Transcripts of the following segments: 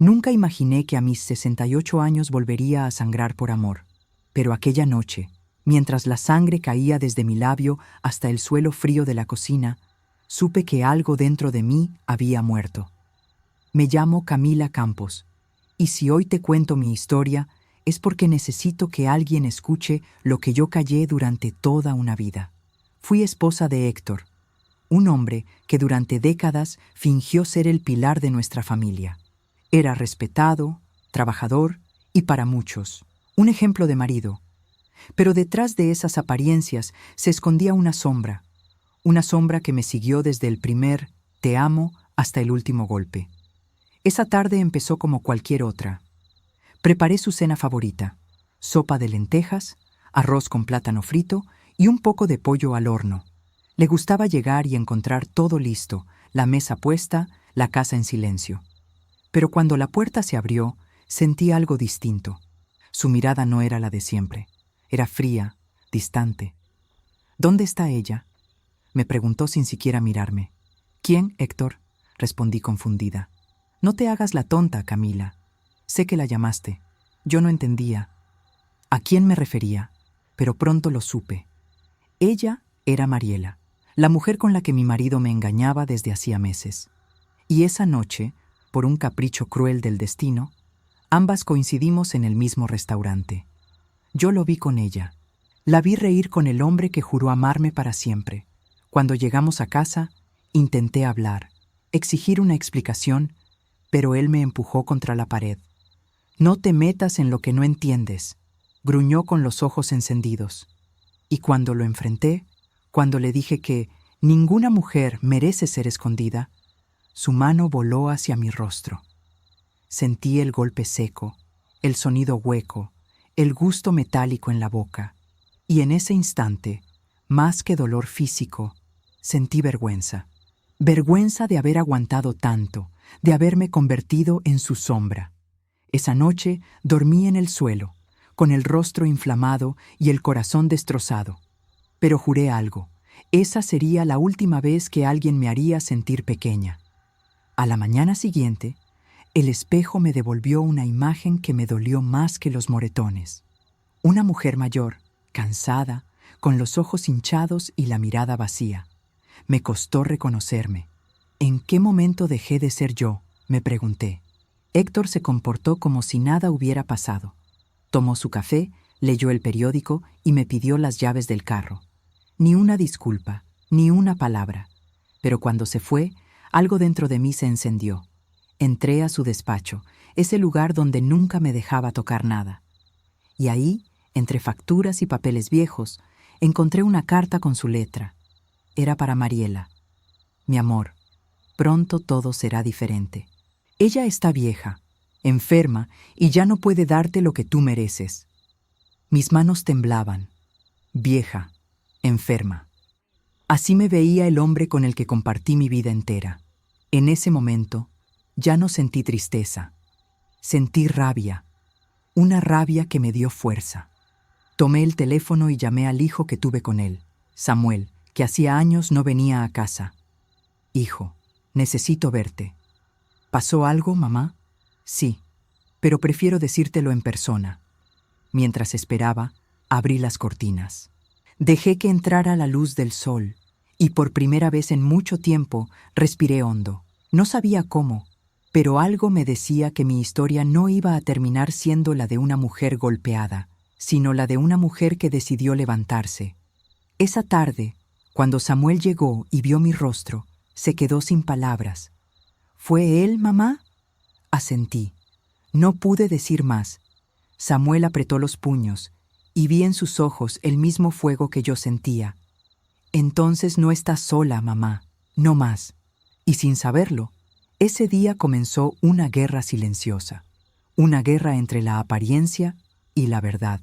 Nunca imaginé que a mis 68 años volvería a sangrar por amor. Pero aquella noche, mientras la sangre caía desde mi labio hasta el suelo frío de la cocina, supe que algo dentro de mí había muerto. Me llamo Camila Campos, y si hoy te cuento mi historia, es porque necesito que alguien escuche lo que yo callé durante toda una vida. Fui esposa de Héctor, un hombre que durante décadas fingió ser el pilar de nuestra familia. Era respetado, trabajador y para muchos, un ejemplo de marido. Pero detrás de esas apariencias se escondía una sombra que me siguió desde el primer "te amo" hasta el último golpe. Esa tarde empezó como cualquier otra. Preparé su cena favorita: sopa de lentejas, arroz con plátano frito y un poco de pollo al horno. Le gustaba llegar y encontrar todo listo, la mesa puesta, la casa en silencio. Pero cuando la puerta se abrió, sentí algo distinto. Su mirada no era la de siempre. Era fría, distante. ¿Dónde está ella?, me preguntó sin siquiera mirarme. ¿Quién, Héctor?, respondí confundida. No te hagas la tonta, Camila. Sé que la llamaste. Yo no entendía a quién me refería, pero pronto lo supe. Ella era Mariela, la mujer con la que mi marido me engañaba desde hacía meses. Y esa noche, por un capricho cruel del destino, ambas coincidimos en el mismo restaurante. Yo lo vi con ella. La vi reír con el hombre que juró amarme para siempre. Cuando llegamos a casa, intenté hablar, exigir una explicación, pero él me empujó contra la pared. «No te metas en lo que no entiendes», gruñó con los ojos encendidos. Y cuando lo enfrenté, cuando le dije que ninguna mujer merece ser escondida, su mano voló hacia mi rostro. Sentí el golpe seco, el sonido hueco, el gusto metálico en la boca. Y en ese instante, más que dolor físico, sentí vergüenza. Vergüenza de haber aguantado tanto, de haberme convertido en su sombra. Esa noche dormí en el suelo, con el rostro inflamado y el corazón destrozado. Pero juré algo: esa sería la última vez que alguien me haría sentir pequeña. A la mañana siguiente, el espejo me devolvió una imagen que me dolió más que los moretones. Una mujer mayor, cansada, con los ojos hinchados y la mirada vacía. Me costó reconocerme. ¿En qué momento dejé de ser yo?, me pregunté. Héctor se comportó como si nada hubiera pasado. Tomó su café, leyó el periódico y me pidió las llaves del carro. Ni una disculpa, ni una palabra. Pero cuando se fue, algo dentro de mí se encendió. Entré a su despacho, ese lugar donde nunca me dejaba tocar nada. Y ahí, entre facturas y papeles viejos, encontré una carta con su letra. Era para Mariela. Mi amor, pronto todo será diferente. Ella está vieja, enferma y ya no puede darte lo que tú mereces. Mis manos temblaban. Vieja, enferma. Así me veía el hombre con el que compartí mi vida entera. En ese momento, ya no sentí tristeza. Sentí rabia, una rabia que me dio fuerza. Tomé el teléfono y llamé al hijo que tuve con él, Samuel, que hacía años no venía a casa. Hijo, necesito verte. ¿Pasó algo, mamá? Sí, pero prefiero decírtelo en persona. Mientras esperaba, abrí las cortinas. Dejé que entrara la luz del sol y por primera vez en mucho tiempo respiré hondo. No sabía cómo, pero algo me decía que mi historia no iba a terminar siendo la de una mujer golpeada, sino la de una mujer que decidió levantarse. Esa tarde, cuando Samuel llegó y vio mi rostro, se quedó sin palabras. ¿Fue él, mamá? Asentí. No pude decir más. Samuel apretó los puños y vi en sus ojos el mismo fuego que yo sentía. Entonces no estás sola, mamá, no más. Y sin saberlo, ese día comenzó una guerra silenciosa, una guerra entre la apariencia y la verdad.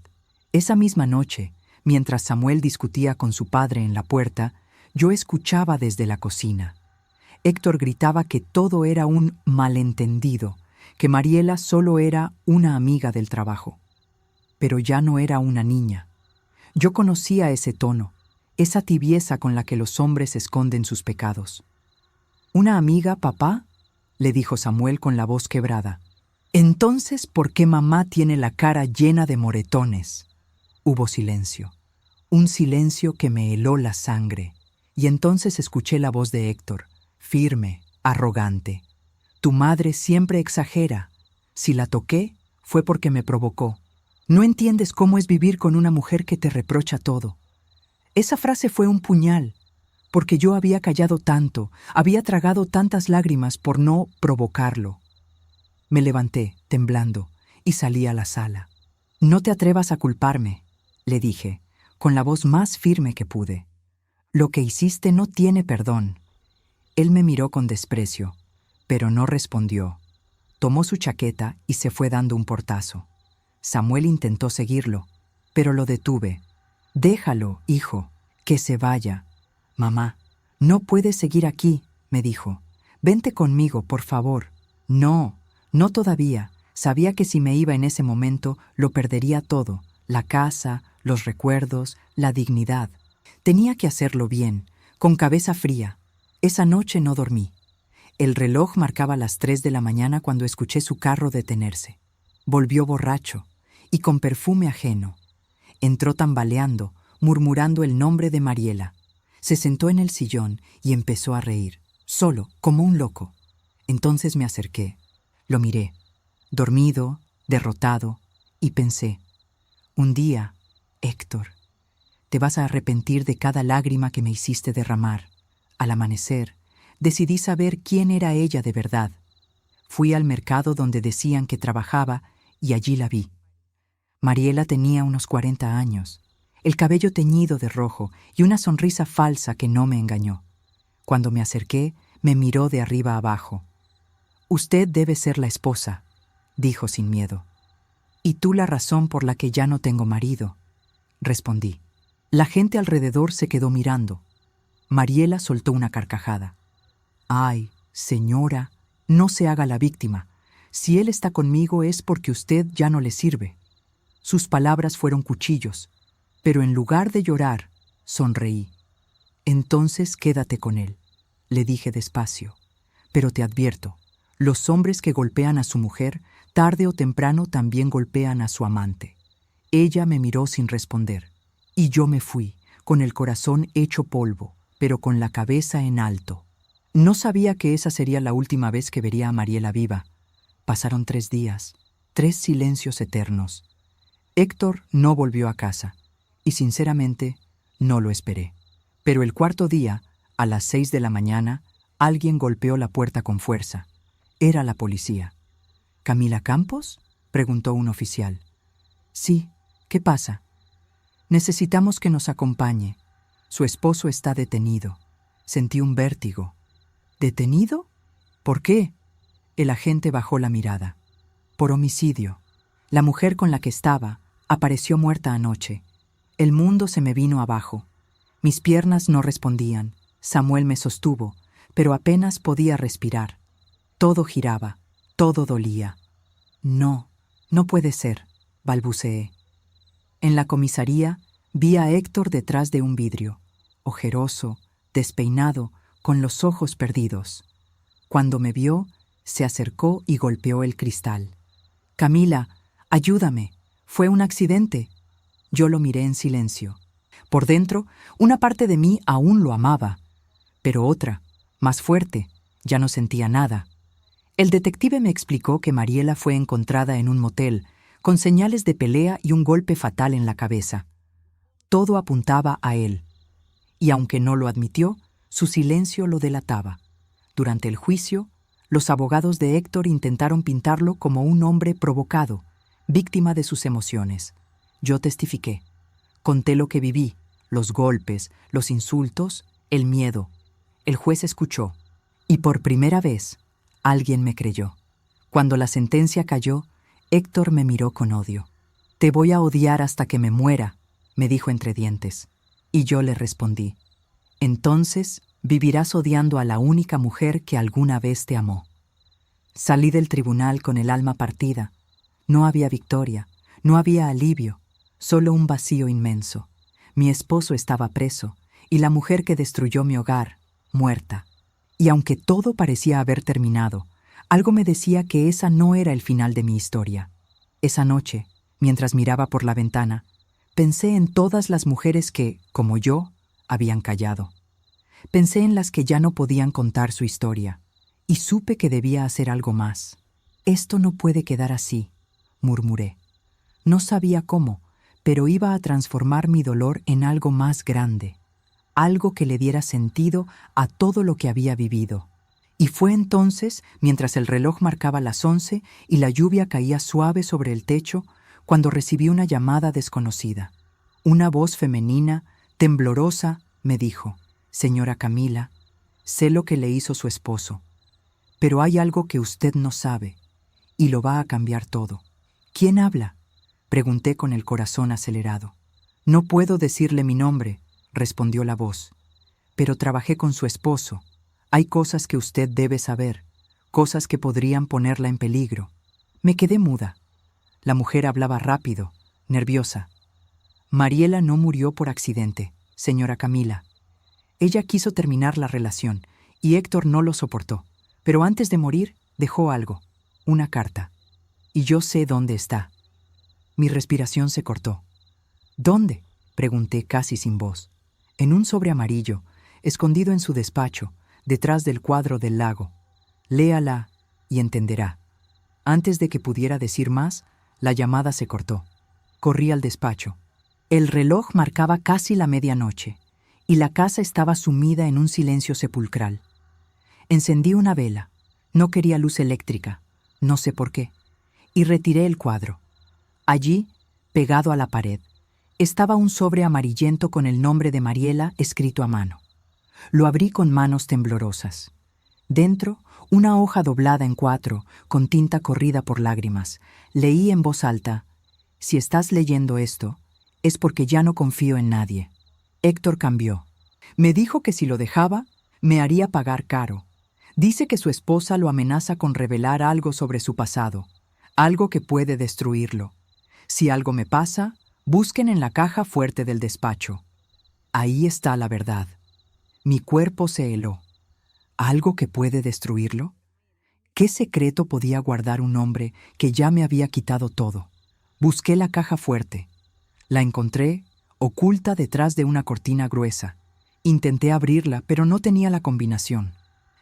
Esa misma noche, mientras Samuel discutía con su padre en la puerta, yo escuchaba desde la cocina. Héctor gritaba que todo era un malentendido, que Mariela solo era una amiga del trabajo. Pero ya no era una niña. Yo conocía ese tono, esa tibieza con la que los hombres esconden sus pecados. «¿Una amiga, papá?», le dijo Samuel con la voz quebrada. Entonces, ¿por qué mamá tiene la cara llena de moretones? Hubo silencio, un silencio que me heló la sangre, y entonces escuché la voz de Héctor, firme, arrogante. Tu madre siempre exagera. Si la toqué, fue porque me provocó. No entiendes cómo es vivir con una mujer que te reprocha todo. Esa frase fue un puñal, porque yo había callado tanto, había tragado tantas lágrimas por no provocarlo. Me levanté, temblando, y salí a la sala. No te atrevas a culparme, le dije, con la voz más firme que pude. Lo que hiciste no tiene perdón. Él me miró con desprecio, pero no respondió. Tomó su chaqueta y se fue dando un portazo. Samuel intentó seguirlo, pero lo detuve. Déjalo, hijo, que se vaya. Mamá, no puedes seguir aquí, me dijo. Vente conmigo, por favor. No, no todavía. Sabía que si me iba en ese momento, lo perdería todo. La casa, los recuerdos, la dignidad. Tenía que hacerlo bien, con cabeza fría. Esa noche no dormí. El reloj marcaba las 3 de la mañana cuando escuché su carro detenerse. Volvió borracho y con perfume ajeno. Entró tambaleando, murmurando el nombre de Mariela. Se sentó en el sillón y empezó a reír, solo, como un loco. Entonces me acerqué. Lo miré, dormido, derrotado, y pensé, un día, Héctor, te vas a arrepentir de cada lágrima que me hiciste derramar. Al amanecer, decidí saber quién era ella de verdad. Fui al mercado donde decían que trabajaba y allí la vi. Mariela tenía unos 40 años, el cabello teñido de rojo y una sonrisa falsa que no me engañó. Cuando me acerqué, me miró de arriba abajo. Usted debe ser la esposa, dijo sin miedo. Y tú la razón por la que ya no tengo marido, respondí. La gente alrededor se quedó mirando. Mariela soltó una carcajada. Ay, señora, no se haga la víctima. Si él está conmigo es porque usted ya no le sirve. Sus palabras fueron cuchillos, pero en lugar de llorar, sonreí. Entonces quédate con él, le dije despacio. Pero te advierto, los hombres que golpean a su mujer, tarde o temprano también golpean a su amante. Ella me miró sin responder, y yo me fui, con el corazón hecho polvo, pero con la cabeza en alto. No sabía que esa sería la última vez que vería a Mariela viva. Pasaron 3 días, 3 silencios eternos. Héctor no volvió a casa, y sinceramente no lo esperé. Pero el 4.º día, a las 6 de la mañana, alguien golpeó la puerta con fuerza. Era la policía. ¿Camila Campos?, preguntó un oficial. Sí, ¿qué pasa? Necesitamos que nos acompañe. Su esposo está detenido. Sentí un vértigo. ¿Detenido? ¿Por qué? El agente bajó la mirada. Por homicidio. La mujer con la que estaba apareció muerta anoche. El mundo se me vino abajo. Mis piernas no respondían. Samuel me sostuvo, pero apenas podía respirar. Todo giraba, todo dolía. No, no puede ser, balbuceé. En la comisaría vi a Héctor detrás de un vidrio, ojeroso, despeinado, con los ojos perdidos. Cuando me vio, se acercó y golpeó el cristal. Camila, ayúdame, fue un accidente. Yo lo miré en silencio. Por dentro, una parte de mí aún lo amaba, pero otra, más fuerte, ya no sentía nada. El detective me explicó que Mariela fue encontrada en un motel, con señales de pelea y un golpe fatal en la cabeza. Todo apuntaba a él, y aunque no lo admitió, su silencio lo delataba. Durante el juicio, los abogados de Héctor intentaron pintarlo como un hombre provocado, víctima de sus emociones. Yo testifiqué. Conté lo que viví, los golpes, los insultos, el miedo. El juez escuchó, y por primera vez, alguien me creyó. Cuando la sentencia cayó, Héctor me miró con odio. «Te voy a odiar hasta que me muera», me dijo entre dientes. Y yo le respondí, «Entonces vivirás odiando a la única mujer que alguna vez te amó». Salí del tribunal con el alma partida. No había victoria, no había alivio, solo un vacío inmenso. Mi esposo estaba preso, y la mujer que destruyó mi hogar, muerta. Y aunque todo parecía haber terminado, Algo me decía que esa no era el final de mi historia. Esa noche, mientras miraba por la ventana, pensé en todas las mujeres que, como yo, habían callado. Pensé en las que ya no podían contar su historia, y supe que debía hacer algo más. Esto no puede quedar así, murmuré. No sabía cómo, pero iba a transformar mi dolor en algo más grande, algo que le diera sentido a todo lo que había vivido. Y fue entonces, mientras el reloj marcaba las 11 y la lluvia caía suave sobre el techo, cuando recibí una llamada desconocida. Una voz femenina, temblorosa, me dijo: «Señora Camila, sé lo que le hizo su esposo, pero hay algo que usted no sabe, y lo va a cambiar todo». «¿Quién habla?», pregunté con el corazón acelerado. «No puedo decirle mi nombre», respondió la voz, «pero trabajé con su esposo. Hay cosas que usted debe saber, cosas que podrían ponerla en peligro». Me quedé muda. La mujer hablaba rápido, nerviosa. «Mariela no murió por accidente, señora Camila. Ella quiso terminar la relación, y Héctor no lo soportó. Pero antes de morir, dejó algo, una carta. Y yo sé dónde está». Mi respiración se cortó. «¿Dónde?», pregunté casi sin voz. «En un sobre amarillo, escondido en su despacho, detrás del cuadro del lago. Léala y entenderá». Antes de que pudiera decir más, la llamada se cortó. Corrí al despacho. El reloj marcaba casi la medianoche, y la casa estaba sumida en un silencio sepulcral. Encendí una vela. No quería luz eléctrica, no sé por qué, y retiré el cuadro. Allí, pegado a la pared, estaba un sobre amarillento con el nombre de Mariela escrito a mano. Lo abrí con manos temblorosas. Dentro, una hoja doblada en 4, con tinta corrida por lágrimas. Leí en voz alta: «Si estás leyendo esto, es porque ya no confío en nadie. Héctor cambió. Me dijo que si lo dejaba, me haría pagar caro. Dice que su esposa lo amenaza con revelar algo sobre su pasado, algo que puede destruirlo. Si algo me pasa, busquen en la caja fuerte del despacho». Ahí está la verdad. Mi cuerpo se heló. ¿Algo que puede destruirlo? ¿Qué secreto podía guardar un hombre que ya me había quitado todo? Busqué la caja fuerte. La encontré, oculta detrás de una cortina gruesa. Intenté abrirla, pero no tenía la combinación.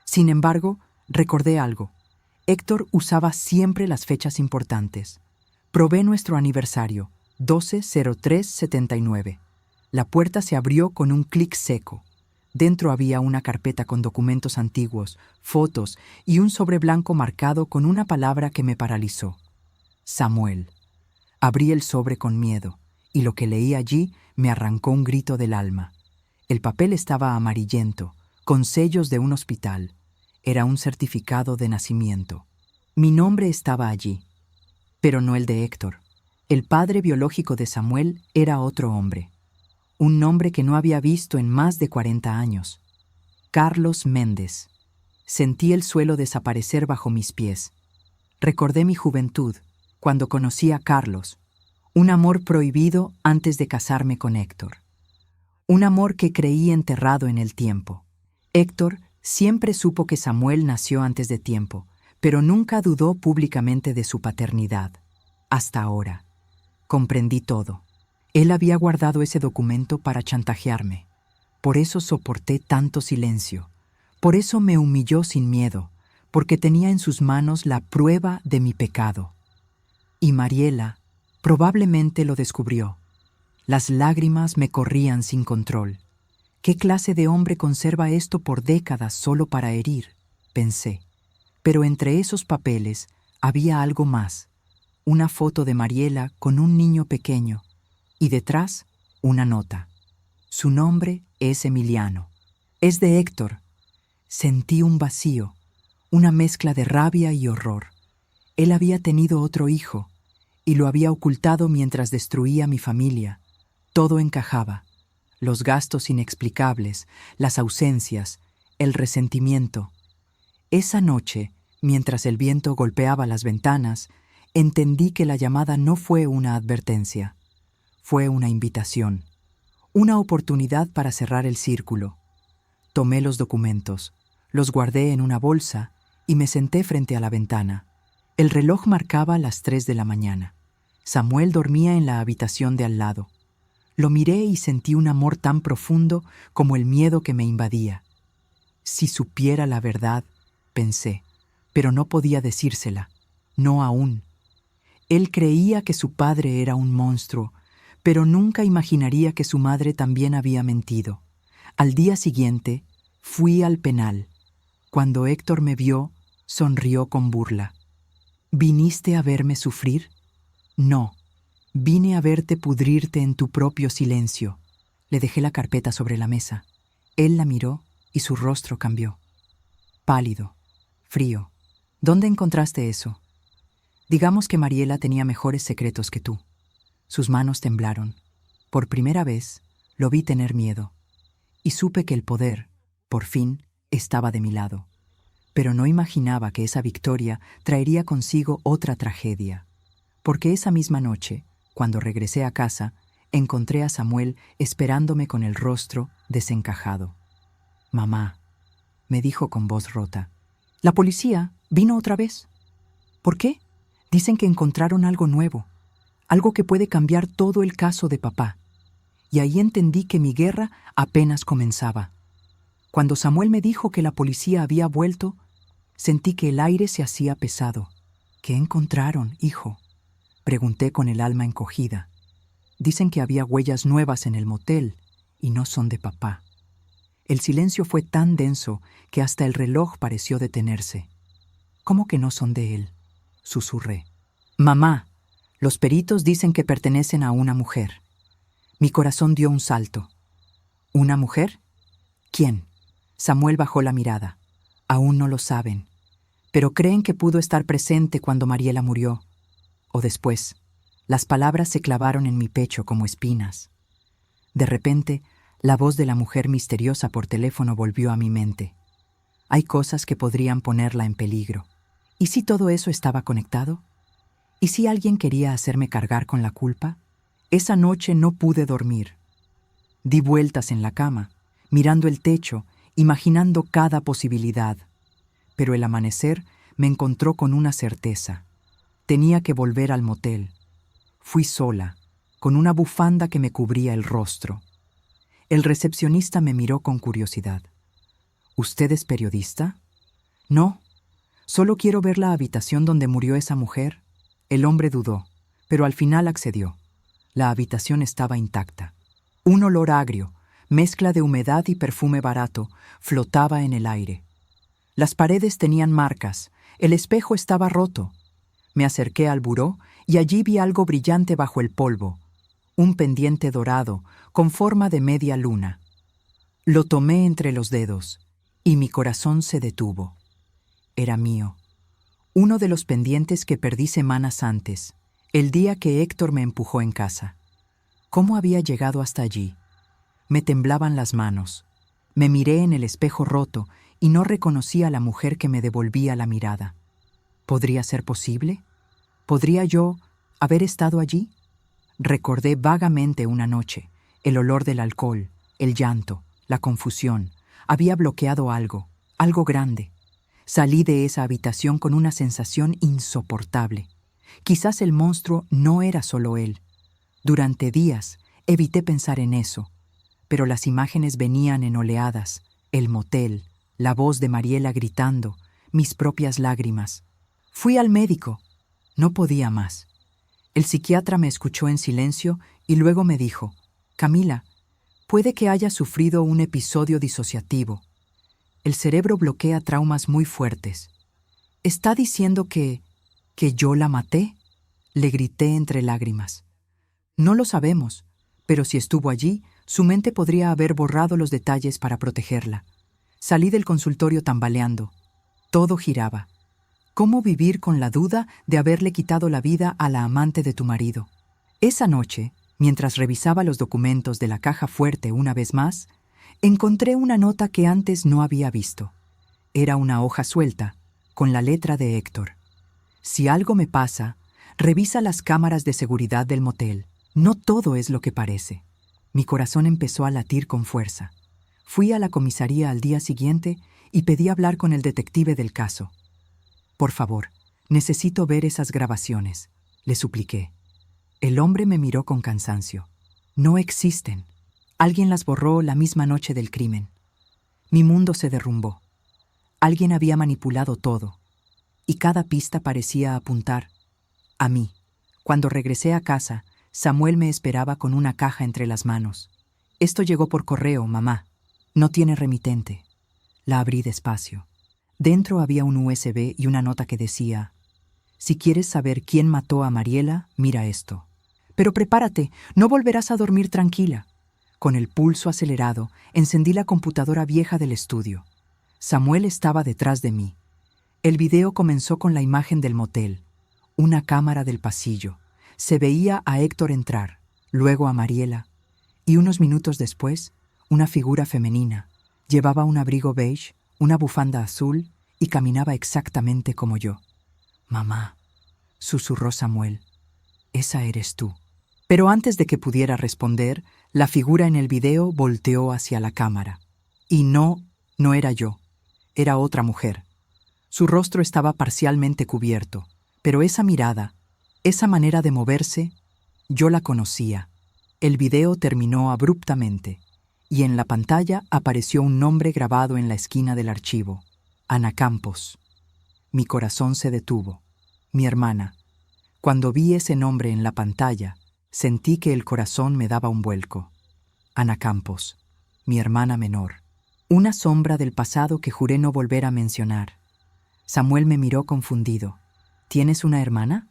Sin embargo, recordé algo. Héctor usaba siempre las fechas importantes. Probé nuestro aniversario, 12/03/79. La puerta se abrió con un clic seco. Dentro había una carpeta con documentos antiguos, fotos y un sobre blanco marcado con una palabra que me paralizó: Samuel. Abrí el sobre con miedo, y lo que leí allí me arrancó un grito del alma. El papel estaba amarillento, con sellos de un hospital. Era un certificado de nacimiento. Mi nombre estaba allí, pero no el de Héctor. El padre biológico de Samuel era otro hombre. Un nombre que no había visto en más de 40 años. Carlos Méndez. Sentí el suelo desaparecer bajo mis pies. Recordé mi juventud, cuando conocí a Carlos. Un amor prohibido antes de casarme con Héctor. Un amor que creí enterrado en el tiempo. Héctor siempre supo que Samuel nació antes de tiempo, pero nunca dudó públicamente de su paternidad. Hasta ahora. Comprendí todo. Él había guardado ese documento para chantajearme. Por eso soporté tanto silencio. Por eso me humilló sin miedo, porque tenía en sus manos la prueba de mi pecado. Y Mariela probablemente lo descubrió. Las lágrimas me corrían sin control. ¿Qué clase de hombre conserva esto por décadas solo para herir?, pensé. Pero entre esos papeles había algo más. Una foto de Mariela con un niño pequeño. Y detrás, una nota. Su nombre es Emiliano. Es de Héctor. Sentí un vacío, una mezcla de rabia y horror. Él había tenido otro hijo, y lo había ocultado mientras destruía mi familia. Todo encajaba. Los gastos inexplicables, las ausencias, el resentimiento. Esa noche, mientras el viento golpeaba las ventanas, entendí que la llamada no fue una advertencia. Fue una invitación, una oportunidad para cerrar el círculo. Tomé los documentos, los guardé en una bolsa y me senté frente a la ventana. El reloj marcaba las 3 de la mañana. Samuel dormía en la habitación de al lado. Lo miré y sentí un amor tan profundo como el miedo que me invadía. Si supiera la verdad, pensé, pero no podía decírsela, no aún. Él creía que su padre era un monstruo, pero nunca imaginaría que su madre también había mentido. Al día siguiente, fui al penal. Cuando Héctor me vio, sonrió con burla. ¿Viniste a verme sufrir? No, vine a verte pudrirte en tu propio silencio. Le dejé la carpeta sobre la mesa. Él la miró y su rostro cambió. Pálido, frío. ¿Dónde encontraste eso? Digamos que Mariela tenía mejores secretos que tú. Sus manos temblaron. Por primera vez, lo vi tener miedo. Y supe que el poder, por fin, estaba de mi lado. Pero no imaginaba que esa victoria traería consigo otra tragedia. Porque esa misma noche, cuando regresé a casa, encontré a Samuel esperándome con el rostro desencajado. «Mamá», me dijo con voz rota, «la policía vino otra vez». «¿Por qué?» «Dicen que encontraron algo nuevo, algo que puede cambiar todo el caso de papá». Y ahí entendí que mi guerra apenas comenzaba. Cuando Samuel me dijo que la policía había vuelto, sentí que el aire se hacía pesado. «¿Qué encontraron, hijo?», pregunté con el alma encogida. «Dicen que había huellas nuevas en el motel y no son de papá». El silencio fue tan denso que hasta el reloj pareció detenerse. «¿Cómo que no son de él?», susurré. «Mamá, los peritos dicen que pertenecen a una mujer». Mi corazón dio un salto. ¿Una mujer? ¿Quién? Samuel bajó la mirada. Aún no lo saben, pero creen que pudo estar presente cuando Mariela murió. O después. Las palabras se clavaron en mi pecho como espinas. De repente, la voz de la mujer misteriosa por teléfono volvió a mi mente. Hay cosas que podrían ponerla en peligro. ¿Y si todo eso estaba conectado? ¿Y si alguien quería hacerme cargar con la culpa? Esa noche no pude dormir. Di vueltas en la cama, mirando el techo, imaginando cada posibilidad. Pero el amanecer me encontró con una certeza. Tenía que volver al motel. Fui sola, con una bufanda que me cubría el rostro. El recepcionista me miró con curiosidad. ¿Usted es periodista? No, solo quiero ver la habitación donde murió esa mujer. El hombre dudó, pero al final accedió. La habitación estaba intacta. Un olor agrio, mezcla de humedad y perfume barato, flotaba en el aire. Las paredes tenían marcas, el espejo estaba roto. Me acerqué al buró y allí vi algo brillante bajo el polvo, un pendiente dorado con forma de media luna. Lo tomé entre los dedos y mi corazón se detuvo. Era mío. Uno de los pendientes que perdí semanas antes, el día que Héctor me empujó en casa. ¿Cómo había llegado hasta allí? Me temblaban las manos. Me miré en el espejo roto y no reconocí a la mujer que me devolvía la mirada. ¿Podría ser posible? ¿Podría yo haber estado allí? Recordé vagamente una noche, el olor del alcohol, el llanto, la confusión. Había bloqueado algo, algo grande. Salí de esa habitación con una sensación insoportable. Quizás el monstruo no era solo él. Durante días evité pensar en eso, pero las imágenes venían en oleadas, el motel, la voz de Mariela gritando, mis propias lágrimas. Fui al médico. No podía más. El psiquiatra me escuchó en silencio y luego me dijo, «Camila, puede que haya sufrido un episodio disociativo. El cerebro bloquea traumas muy fuertes. ¿Está diciendo que yo la maté?», le grité entre lágrimas. «No lo sabemos, pero si estuvo allí, su mente podría haber borrado los detalles para protegerla». Salí del consultorio tambaleando. Todo giraba. ¿Cómo vivir con la duda de haberle quitado la vida a la amante de tu marido? Esa noche, mientras revisaba los documentos de la caja fuerte una vez más, encontré una nota que antes no había visto. Era una hoja suelta, con la letra de Héctor. «Si algo me pasa, revisa las cámaras de seguridad del motel. No todo es lo que parece». Mi corazón empezó a latir con fuerza. Fui a la comisaría al día siguiente y pedí hablar con el detective del caso. Por favor, necesito ver esas grabaciones, le supliqué. El hombre me miró con cansancio. No existen. Alguien las borró la misma noche del crimen. Mi mundo se derrumbó. Alguien había manipulado todo, y cada pista parecía apuntar a mí. Cuando regresé a casa, Samuel me esperaba con una caja entre las manos. Esto llegó por correo, mamá. No tiene remitente. La abrí despacio. Dentro había un USB y una nota que decía: si quieres saber quién mató a Mariela, mira esto. Pero prepárate, no volverás a dormir tranquila. Con el pulso acelerado, encendí la computadora vieja del estudio. Samuel estaba detrás de mí. El video comenzó con la imagen del motel, una cámara del pasillo. Se veía a Héctor entrar, luego a Mariela, y unos minutos después, una figura femenina. Llevaba un abrigo beige, una bufanda azul y caminaba exactamente como yo. «Mamá», susurró Samuel, «esa eres tú». Pero antes de que pudiera responder, la figura en el video volteó hacia la cámara. Y no era yo. Era otra mujer. Su rostro estaba parcialmente cubierto, pero esa mirada, esa manera de moverse, yo la conocía. El video terminó abruptamente, y en la pantalla apareció un nombre grabado en la esquina del archivo: Ana Campos. Mi corazón se detuvo. Mi hermana. Cuando vi ese nombre en la pantalla, sentí que el corazón me daba un vuelco. Ana Campos, mi hermana menor. Una sombra del pasado que juré no volver a mencionar. Samuel me miró confundido. ¿Tienes una hermana?,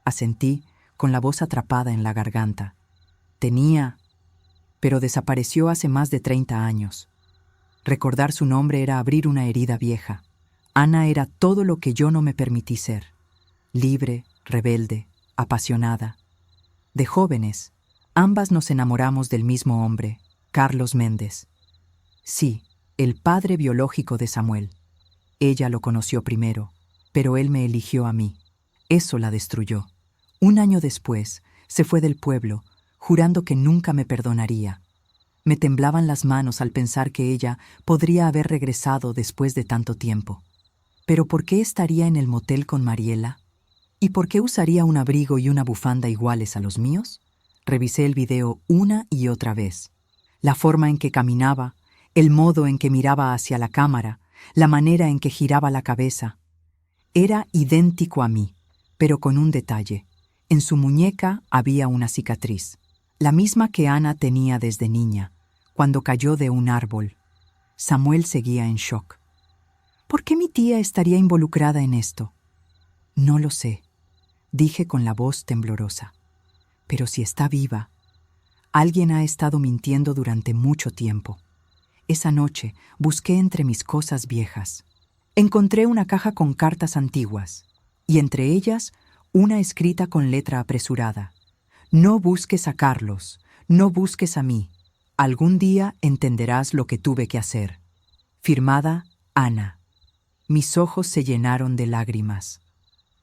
asentí, con la voz atrapada en la garganta. Tenía, pero desapareció hace más de 30 años. Recordar su nombre era abrir una herida vieja. Ana era todo lo que yo no me permití ser. Libre, rebelde, apasionada. De jóvenes, ambas nos enamoramos del mismo hombre, Carlos Méndez. Sí, el padre biológico de Samuel. Ella lo conoció primero, pero él me eligió a mí. Eso la destruyó. Un año después, se fue del pueblo, jurando que nunca me perdonaría. Me temblaban las manos al pensar que ella podría haber regresado después de tanto tiempo. ¿Pero por qué estaría en el motel con Mariela? ¿Y por qué usaría un abrigo y una bufanda iguales a los míos? Revisé el video una y otra vez. La forma en que caminaba, el modo en que miraba hacia la cámara, la manera en que giraba la cabeza. Era idéntico a mí, pero con un detalle. En su muñeca había una cicatriz, la misma que Ana tenía desde niña, cuando cayó de un árbol. Samuel seguía en shock. ¿Por qué mi tía estaría involucrada en esto? No lo sé, dije con la voz temblorosa. Pero si está viva, alguien ha estado mintiendo durante mucho tiempo. Esa noche busqué entre mis cosas viejas. Encontré una caja con cartas antiguas, y entre ellas una escrita con letra apresurada. No busques a Carlos, no busques a mí. Algún día entenderás lo que tuve que hacer. Firmada, Ana. Mis ojos se llenaron de lágrimas.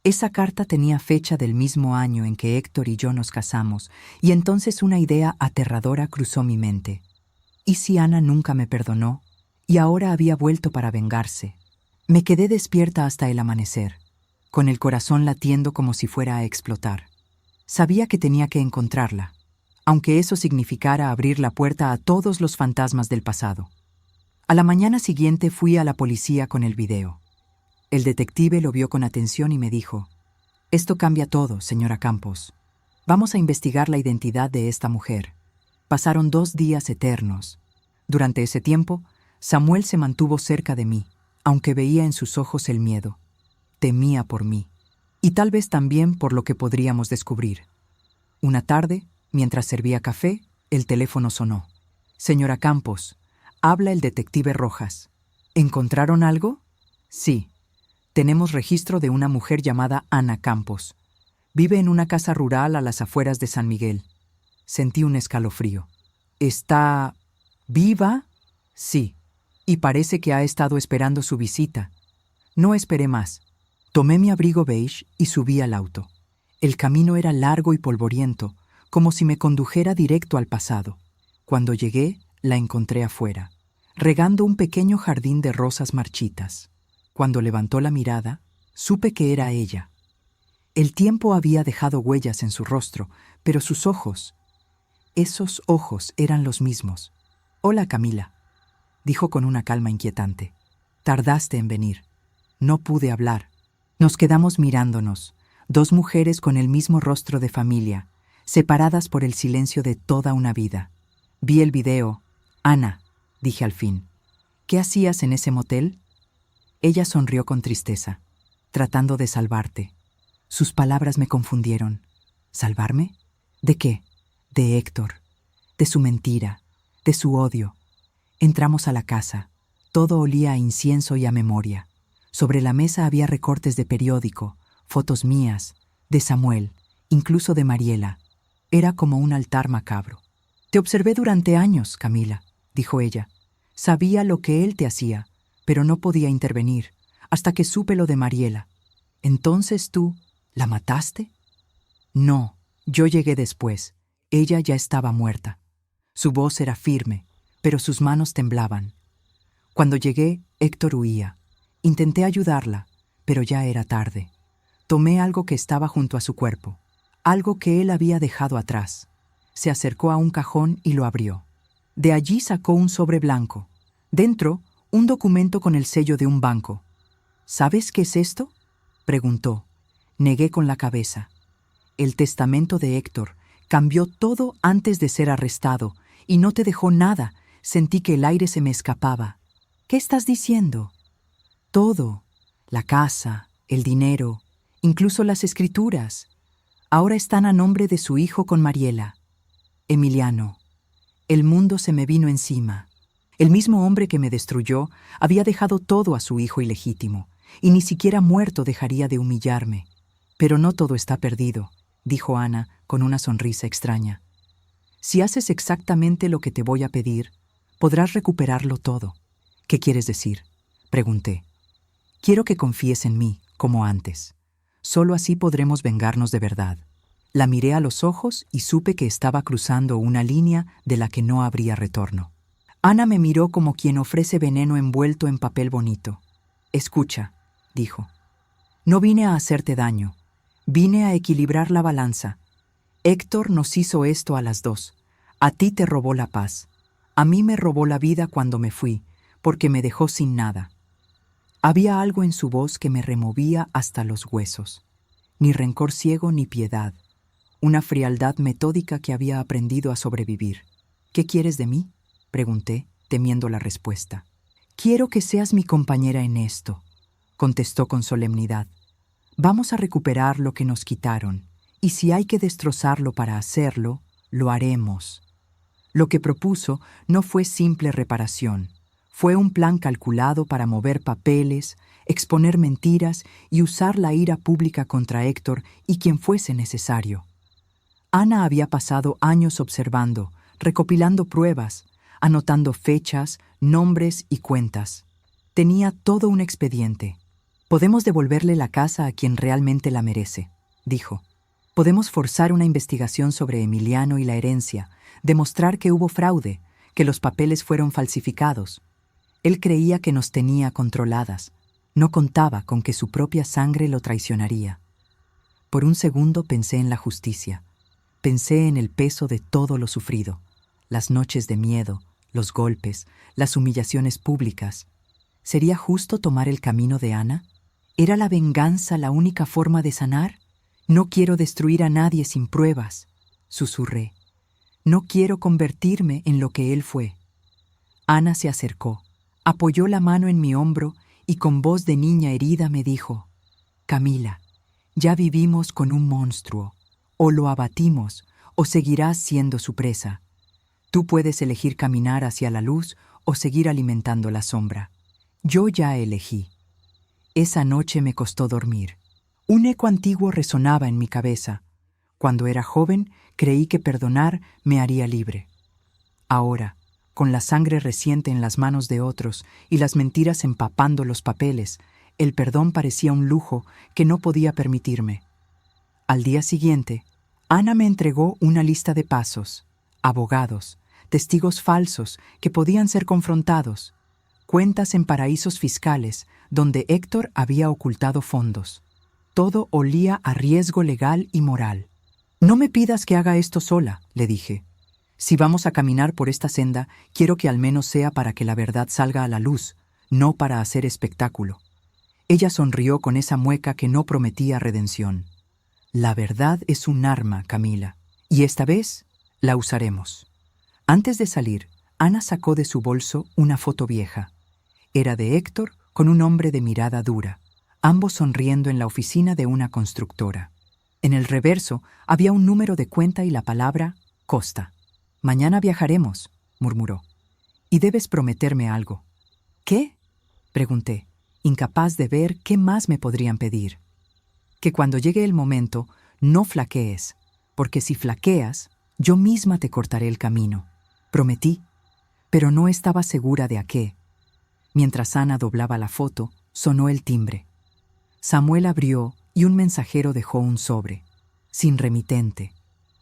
Esa carta tenía fecha del mismo año en que Héctor y yo nos casamos, y entonces una idea aterradora cruzó mi mente. ¿Y si Ana nunca me perdonó, y ahora había vuelto para vengarse? Me quedé despierta hasta el amanecer, con el corazón latiendo como si fuera a explotar. Sabía que tenía que encontrarla, aunque eso significara abrir la puerta a todos los fantasmas del pasado. A la mañana siguiente fui a la policía con el video. El detective lo vio con atención y me dijo: «Esto cambia todo, señora Campos. Vamos a investigar la identidad de esta mujer». Pasaron 2 días eternos. Durante ese tiempo, Samuel se mantuvo cerca de mí, aunque veía en sus ojos el miedo. Temía por mí, y tal vez también por lo que podríamos descubrir. Una tarde, mientras servía café, el teléfono sonó. «Señora Campos, habla el detective Rojas. ¿Encontraron algo?» «Sí. Tenemos registro de una mujer llamada Ana Campos. Vive en una casa rural a las afueras de San Miguel». Sentí un escalofrío. «¿Está viva?» «Sí. Y parece que ha estado esperando su visita». No esperé más. Tomé mi abrigo beige y subí al auto. El camino era largo y polvoriento, como si me condujera directo al pasado. Cuando llegué, la encontré afuera, regando un pequeño jardín de rosas marchitas. Cuando levantó la mirada, Supe que era ella. El tiempo había dejado huellas en su rostro, pero sus ojos, esos ojos eran los mismos. «Hola, Camila», dijo con una calma inquietante. «Tardaste en venir. No pude hablar». Nos quedamos mirándonos, dos mujeres con el mismo rostro de familia, separadas por el silencio de toda una vida. Vi el video. «Ana», dije al fin, «¿qué hacías en ese motel?» Ella sonrió con tristeza, tratando de salvarte. Sus palabras me confundieron. ¿Salvarme? ¿De qué? De Héctor, de su mentira, de su odio. Entramos a la casa. Todo olía a incienso y a memoria. Sobre la mesa había recortes de periódico, fotos mías, de Samuel, incluso de Mariela. Era como un altar macabro. «Te observé durante años, Camila», dijo ella. «Sabía lo que él te hacía, pero no podía intervenir, hasta que supe lo de Mariela. Entonces tú, ¿la mataste?» «No, yo llegué después. Ella ya estaba muerta». Su voz era firme, pero sus manos temblaban. Cuando llegué, Héctor huía. Intenté ayudarla, pero ya era tarde. Tomé algo que estaba junto a su cuerpo, algo que él había dejado atrás. Se acercó a un cajón y lo abrió. De allí sacó un sobre blanco. Dentro, un documento con el sello de un banco. «¿Sabes qué es esto?», preguntó. Negué con la cabeza. «El testamento de Héctor. Cambió todo antes de ser arrestado y no te dejó nada». Sentí que el aire se me escapaba. «¿Qué estás diciendo?» «Todo. La casa, el dinero, incluso las escrituras. Ahora están a nombre de su hijo con Mariela. Emiliano, el mundo se me vino encima. El mismo hombre que me destruyó había dejado todo a su hijo ilegítimo, y ni siquiera muerto dejaría de humillarme. Pero no todo está perdido», dijo Ana con una sonrisa extraña. «Si haces exactamente lo que te voy a pedir, podrás recuperarlo todo». «¿Qué quieres decir?», pregunté. «Quiero que confíes en mí, como antes. Solo así podremos vengarnos de verdad». La miré a los ojos y supe que estaba cruzando una línea de la que no habría retorno. Ana me miró como quien ofrece veneno envuelto en papel bonito. «Escucha», dijo. «No vine a hacerte daño. Vine a equilibrar la balanza. Héctor nos hizo esto a las dos. A ti te robó la paz. A mí me robó la vida cuando me fui, porque me dejó sin nada». Había algo en su voz que me removía hasta los huesos. Ni rencor ciego ni piedad. Una frialdad metódica que había aprendido a sobrevivir. «¿Qué quieres de mí?», pregunté, temiendo la respuesta. «Quiero que seas mi compañera en esto», contestó con solemnidad. «Vamos a recuperar lo que nos quitaron, y si hay que destrozarlo para hacerlo, lo haremos». Lo que propuso no fue simple reparación. Fue un plan calculado para mover papeles, exponer mentiras y usar la ira pública contra Héctor y quien fuese necesario. Ana había pasado años observando, recopilando pruebas, anotando fechas, nombres y cuentas. Tenía todo un expediente. «Podemos devolverle la casa a quien realmente la merece», dijo. «Podemos forzar una investigación sobre Emiliano y la herencia, demostrar que hubo fraude, que los papeles fueron falsificados». Él creía que nos tenía controladas. No contaba con que su propia sangre lo traicionaría. Por un segundo pensé en la justicia. Pensé en el peso de todo lo sufrido, las noches de miedo, los golpes, las humillaciones públicas. ¿Sería justo tomar el camino de Ana? ¿Era la venganza la única forma de sanar? «No quiero destruir a nadie sin pruebas», susurré. «No quiero convertirme en lo que él fue». Ana se acercó, apoyó la mano en mi hombro y con voz de niña herida me dijo: «Camila, ya vivimos con un monstruo. O lo abatimos o seguirás siendo su presa. Tú puedes elegir caminar hacia la luz o seguir alimentando la sombra. Yo ya elegí». Esa noche me costó dormir. Un eco antiguo resonaba en mi cabeza. Cuando era joven, creí que perdonar me haría libre. Ahora, con la sangre reciente en las manos de otros y las mentiras empapando los papeles, el perdón parecía un lujo que no podía permitirme. Al día siguiente, Ana me entregó una lista de pasos, abogados, testigos falsos que podían ser confrontados. cuentas en paraísos fiscales donde Héctor había ocultado fondos. Todo olía a riesgo legal y moral. «No me pidas que haga esto sola», le dije. «Si vamos a caminar por esta senda, quiero que al menos sea para que la verdad salga a la luz, no para hacer espectáculo». Ella sonrió con esa mueca que no prometía redención. «La verdad es un arma, Camila, y esta vez la usaremos». Antes de salir, Ana sacó de su bolso una foto vieja. Era de Héctor con un hombre de mirada dura, ambos sonriendo en la oficina de una constructora. En el reverso había un número de cuenta y la palabra Costa. «Mañana viajaremos», murmuró. «Y debes prometerme algo». «¿Qué?», pregunté, incapaz de ver qué más me podrían pedir. «Que cuando llegue el momento, no flaquees, porque si flaqueas, yo misma te cortaré el camino». Prometí, pero no estaba segura de a qué. Mientras Ana doblaba la foto, sonó el timbre. Samuel abrió y un mensajero dejó un sobre, sin remitente.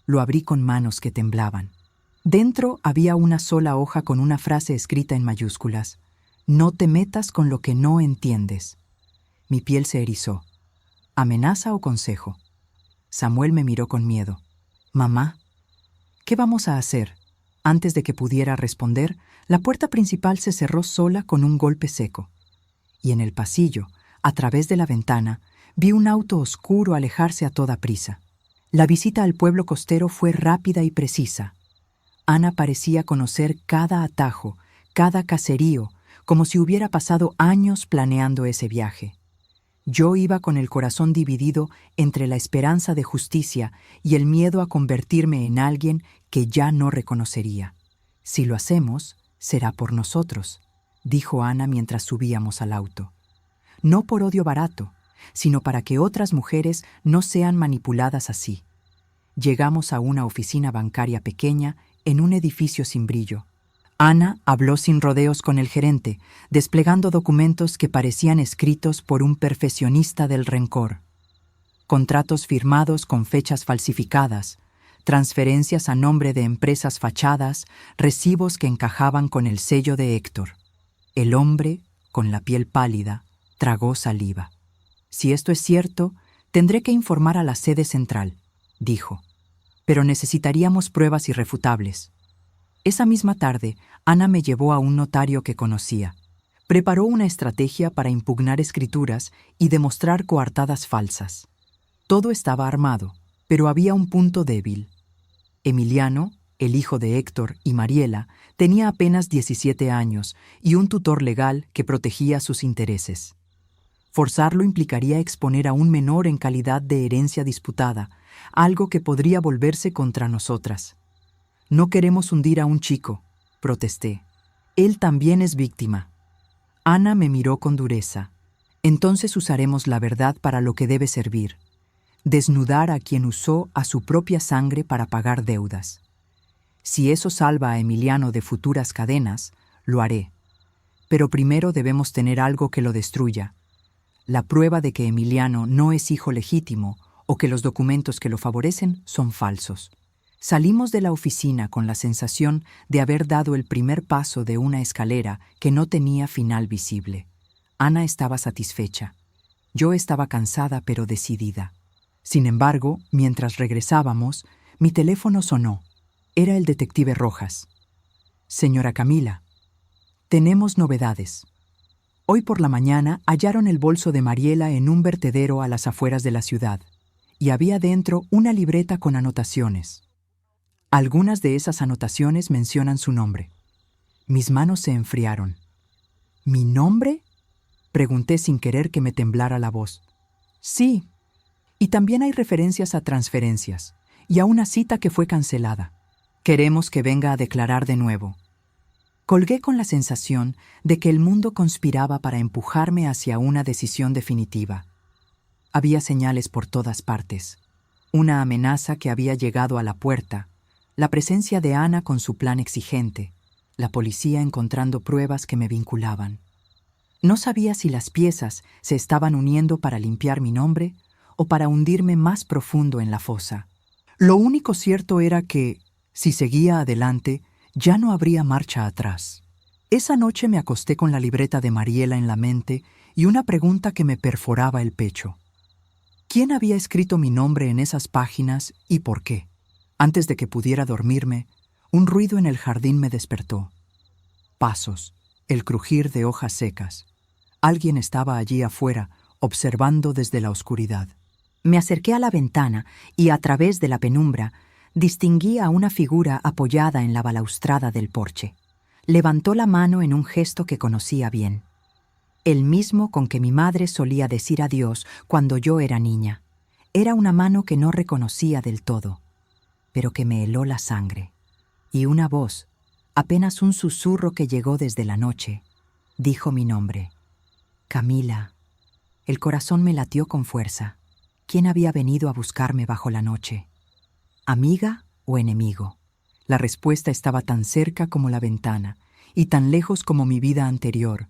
Lo abrí con manos que temblaban. Dentro había una sola hoja con una frase escrita en mayúsculas: «No te metas con lo que no entiendes». Mi piel se erizó. ¿Amenaza o consejo? Samuel me miró con miedo. «Mamá, ¿qué vamos a hacer?». Antes de que pudiera responder, la puerta principal se cerró sola con un golpe seco. Y en el pasillo, a través de la ventana, vi un auto oscuro alejarse a toda prisa. La visita al pueblo costero fue rápida y precisa. Ana parecía conocer cada atajo, cada caserío, como si hubiera pasado años planeando ese viaje. Yo iba con el corazón dividido entre la esperanza de justicia y el miedo a convertirme en alguien que ya no reconocería. «Si lo hacemos, será por nosotros», dijo Ana mientras subíamos al auto. «No por odio barato, sino para que otras mujeres no sean manipuladas así». Llegamos a una oficina bancaria pequeña en un edificio sin brillo. Ana habló sin rodeos con el gerente, desplegando documentos que parecían escritos por un perfeccionista del rencor. Contratos firmados con fechas falsificadas, transferencias a nombre de empresas fachadas, recibos que encajaban con el sello de Héctor. El hombre, con la piel pálida, tragó saliva. «Si esto es cierto, tendré que informar a la sede central», dijo. «Pero necesitaríamos pruebas irrefutables». Esa misma tarde, Ana me llevó a un notario que conocía. Preparó una estrategia para impugnar escrituras y demostrar coartadas falsas. Todo estaba armado, pero había un punto débil. Emiliano, el hijo de Héctor y Mariela, tenía apenas 17 años y un tutor legal que protegía sus intereses. Forzarlo implicaría exponer a un menor en calidad de herencia disputada, algo que podría volverse contra nosotras. «No queremos hundir a un chico», protesté. «Él también es víctima». Ana me miró con dureza. «Entonces usaremos la verdad para lo que debe servir. Desnudar a quien usó a su propia sangre para pagar deudas. Si eso salva a Emiliano de futuras cadenas, lo haré. Pero primero debemos tener algo que lo destruya. La prueba de que Emiliano no es hijo legítimo o que los documentos que lo favorecen son falsos». Salimos de la oficina con la sensación de haber dado el primer paso de una escalera que no tenía final visible. Ana estaba satisfecha. Yo estaba cansada pero decidida. Sin embargo, mientras regresábamos, mi teléfono sonó. Era el detective Rojas. «Señora Camila, tenemos novedades. Hoy por la mañana hallaron el bolso de Mariela en un vertedero a las afueras de la ciudad, y había dentro una libreta con anotaciones. Algunas de esas anotaciones mencionan su nombre». Mis manos se enfriaron. «¿Mi nombre?», pregunté sin querer que me temblara la voz. «Sí, y también hay referencias a transferencias y a una cita que fue cancelada. Queremos que venga a declarar de nuevo». Colgué con la sensación de que el mundo conspiraba para empujarme hacia una decisión definitiva. Había señales por todas partes. Una amenaza que había llegado a la puerta, la presencia de Ana con su plan exigente, la policía encontrando pruebas que me vinculaban. No sabía si las piezas se estaban uniendo para limpiar mi nombre o para hundirme más profundo en la fosa. Lo único cierto era que, si seguía adelante, ya no habría marcha atrás. Esa noche me acosté con la libreta de Mariela en la mente y una pregunta que me perforaba el pecho. ¿Quién había escrito mi nombre en esas páginas y por qué? Antes de que pudiera dormirme, un ruido en el jardín me despertó. Pasos, el crujir de hojas secas. Alguien estaba allí afuera, observando desde la oscuridad. Me acerqué a la ventana y, a través de la penumbra, distinguí a una figura apoyada en la balaustrada del porche. Levantó la mano en un gesto que conocía bien. El mismo con que mi madre solía decir adiós cuando yo era niña. Era una mano que no reconocía del todo, pero que me heló la sangre. Y una voz, apenas un susurro que llegó desde la noche, dijo mi nombre. Camila. El corazón me latió con fuerza. ¿Quién había venido a buscarme bajo la noche? ¿Amiga o enemigo? La respuesta estaba tan cerca como la ventana y tan lejos como mi vida anterior.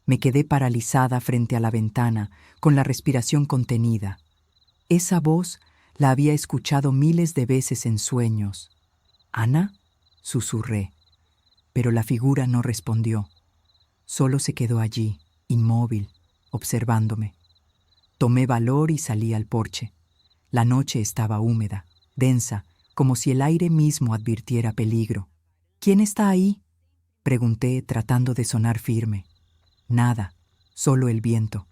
Me quedé paralizada frente a la ventana, con la respiración contenida. Esa voz la había escuchado miles de veces en sueños. ¿Ana? Susurré, pero la figura no respondió. Solo se quedó allí, inmóvil, observándome. Tomé valor y salí al porche. La noche estaba húmeda, densa, como si el aire mismo advirtiera peligro. ¿Quién está ahí?, pregunté, tratando de sonar firme. Nada, solo el viento.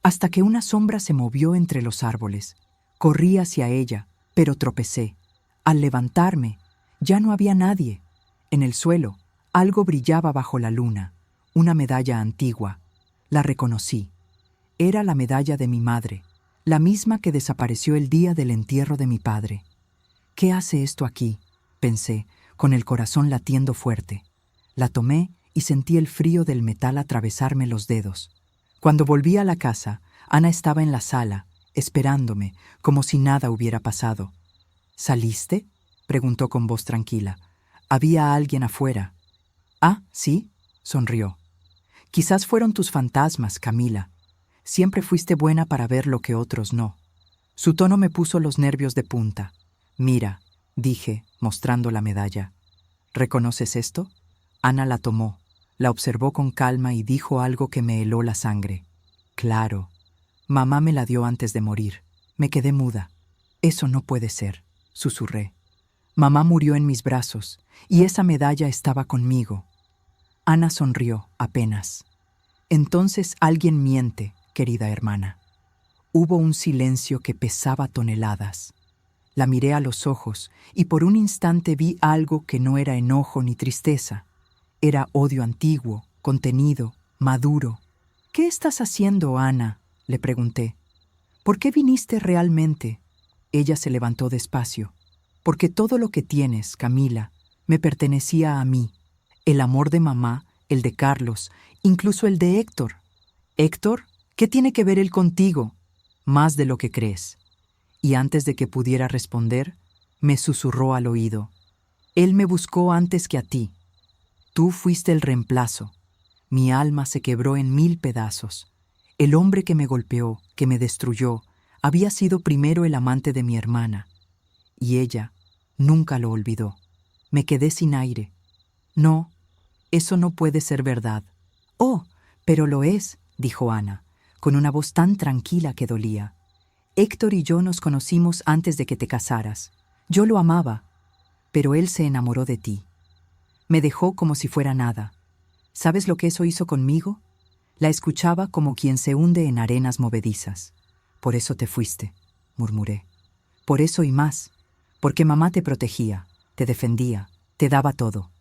Hasta que una sombra se movió entre los árboles. Corrí hacia ella, pero tropecé. Al levantarme, ya no había nadie. En el suelo, algo brillaba bajo la luna, una medalla antigua. La reconocí. Era la medalla de mi madre, la misma que desapareció el día del entierro de mi padre. ¿Qué hace esto aquí?, pensé, con el corazón latiendo fuerte. La tomé y sentí el frío del metal atravesarme los dedos. Cuando volví a la casa, Ana estaba en la sala, esperándome, como si nada hubiera pasado. ¿Saliste?, preguntó con voz tranquila. Había alguien afuera. Ah, ¿sí?, sonrió. Quizás fueron tus fantasmas, Camila. Siempre fuiste buena para ver lo que otros no. Su tono me puso los nervios de punta. Mira, dije, mostrando la medalla. ¿Reconoces esto? Ana la tomó, la observó con calma y dijo algo que me heló la sangre. Claro, mamá me la dio antes de morir. Me quedé muda. Eso no puede ser, susurré. Mamá murió en mis brazos y esa medalla estaba conmigo. Ana sonrió apenas. Entonces alguien miente, querida hermana. Hubo un silencio que pesaba toneladas. La miré a los ojos y por un instante vi algo que no era enojo ni tristeza. Era odio antiguo, contenido, maduro. ¿Qué estás haciendo, Ana?, le pregunté. ¿Por qué viniste realmente? Ella se levantó despacio. Porque todo lo que tienes, Camila, me pertenecía a mí. El amor de mamá, el de Carlos, incluso el de Héctor. ¿Héctor? ¿Qué tiene que ver él contigo? Más de lo que crees. Y antes de que pudiera responder, me susurró al oído. Él me buscó antes que a ti. Tú fuiste el reemplazo. Mi alma se quebró en 1000 pedazos. El hombre que me golpeó, que me destruyó, había sido primero el amante de mi hermana. Y ella nunca lo olvidó. Me quedé sin aire. No, eso no puede ser verdad. Oh, pero lo es, dijo Ana, con una voz tan tranquila que dolía. Héctor y yo nos conocimos antes de que te casaras. Yo lo amaba, pero él se enamoró de ti. Me dejó como si fuera nada. ¿Sabes lo que eso hizo conmigo? La escuchaba como quien se hunde en arenas movedizas. Por eso te fuiste, murmuré. Por eso y más, porque mamá te protegía, te defendía, te daba todo.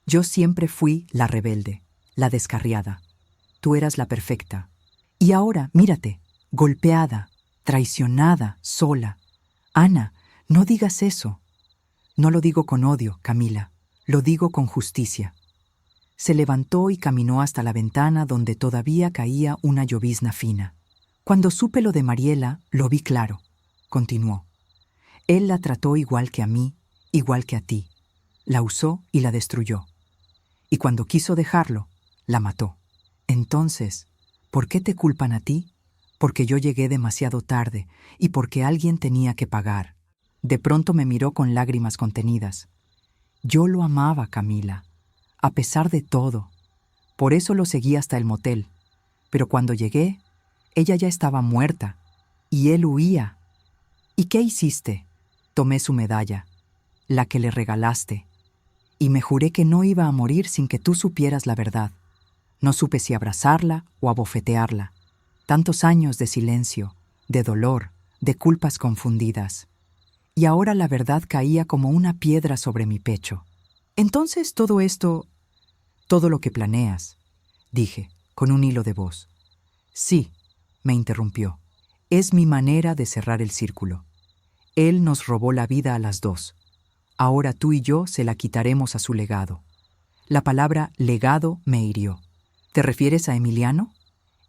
Yo siempre fui la rebelde, la descarriada. Tú eras la perfecta. Y ahora, mírate, golpeada, traicionada, sola. Ana, no digas eso. No lo digo con odio, Camila, lo digo con justicia. Se levantó y caminó hasta la ventana donde todavía caía una llovizna fina. Cuando supe lo de Mariela, lo vi claro, continuó. Él la trató igual que a mí, igual que a ti. La usó y la destruyó. Y cuando quiso dejarlo, la mató. Entonces, ¿por qué te culpan a ti? Porque yo llegué demasiado tarde y porque alguien tenía que pagar. De pronto me miró con lágrimas contenidas. Yo lo amaba, Camila, a pesar de todo. Por eso lo seguí hasta el motel. Pero cuando llegué, ella ya estaba muerta, y él huía. ¿Y qué hiciste? Tomé su medalla, la que le regalaste, y me juré que no iba a morir sin que tú supieras la verdad. No supe si abrazarla o abofetearla. Tantos años de silencio, de dolor, de culpas confundidas. Y ahora la verdad caía como una piedra sobre mi pecho. Entonces todo esto, todo lo que planeas, dije, con un hilo de voz. Sí, me interrumpió. Es mi manera de cerrar el círculo. Él nos robó la vida a las dos. Ahora tú y yo se la quitaremos a su legado. La palabra legado me hirió. ¿Te refieres a Emiliano?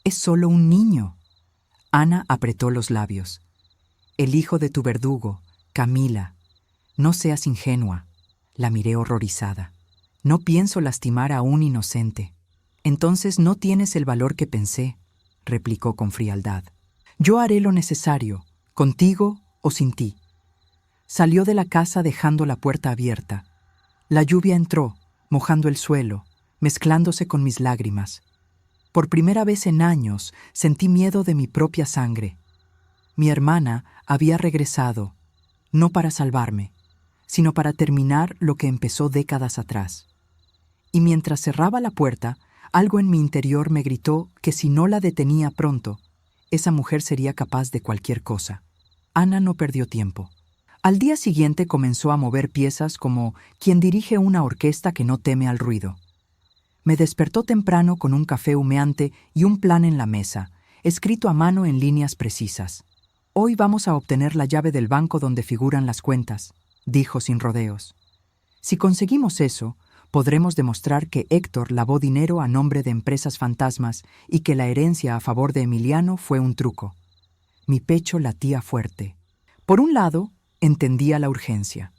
Es solo un niño. Ana apretó los labios. El hijo de tu verdugo, Camila. No seas ingenua. La miré horrorizada. No pienso lastimar a un inocente. Entonces no tienes el valor que pensé, replicó con frialdad. Yo haré lo necesario, contigo o sin ti. Salió de la casa dejando la puerta abierta. La lluvia entró, mojando el suelo, mezclándose con mis lágrimas. Por primera vez en años sentí miedo de mi propia sangre. Mi hermana había regresado, no para salvarme, sino para terminar lo que empezó décadas atrás. Y mientras cerraba la puerta, algo en mi interior me gritó que si no la detenía pronto, esa mujer sería capaz de cualquier cosa. Ana no perdió tiempo. Al día siguiente comenzó a mover piezas como quien dirige una orquesta que no teme al ruido. Me despertó temprano con un café humeante y un plan en la mesa, escrito a mano en líneas precisas. Hoy vamos a obtener la llave del banco donde figuran las cuentas, dijo sin rodeos. Si conseguimos eso, podremos demostrar que Héctor lavó dinero a nombre de empresas fantasmas y que la herencia a favor de Emiliano fue un truco. Mi pecho latía fuerte. Por un lado, entendía la urgencia.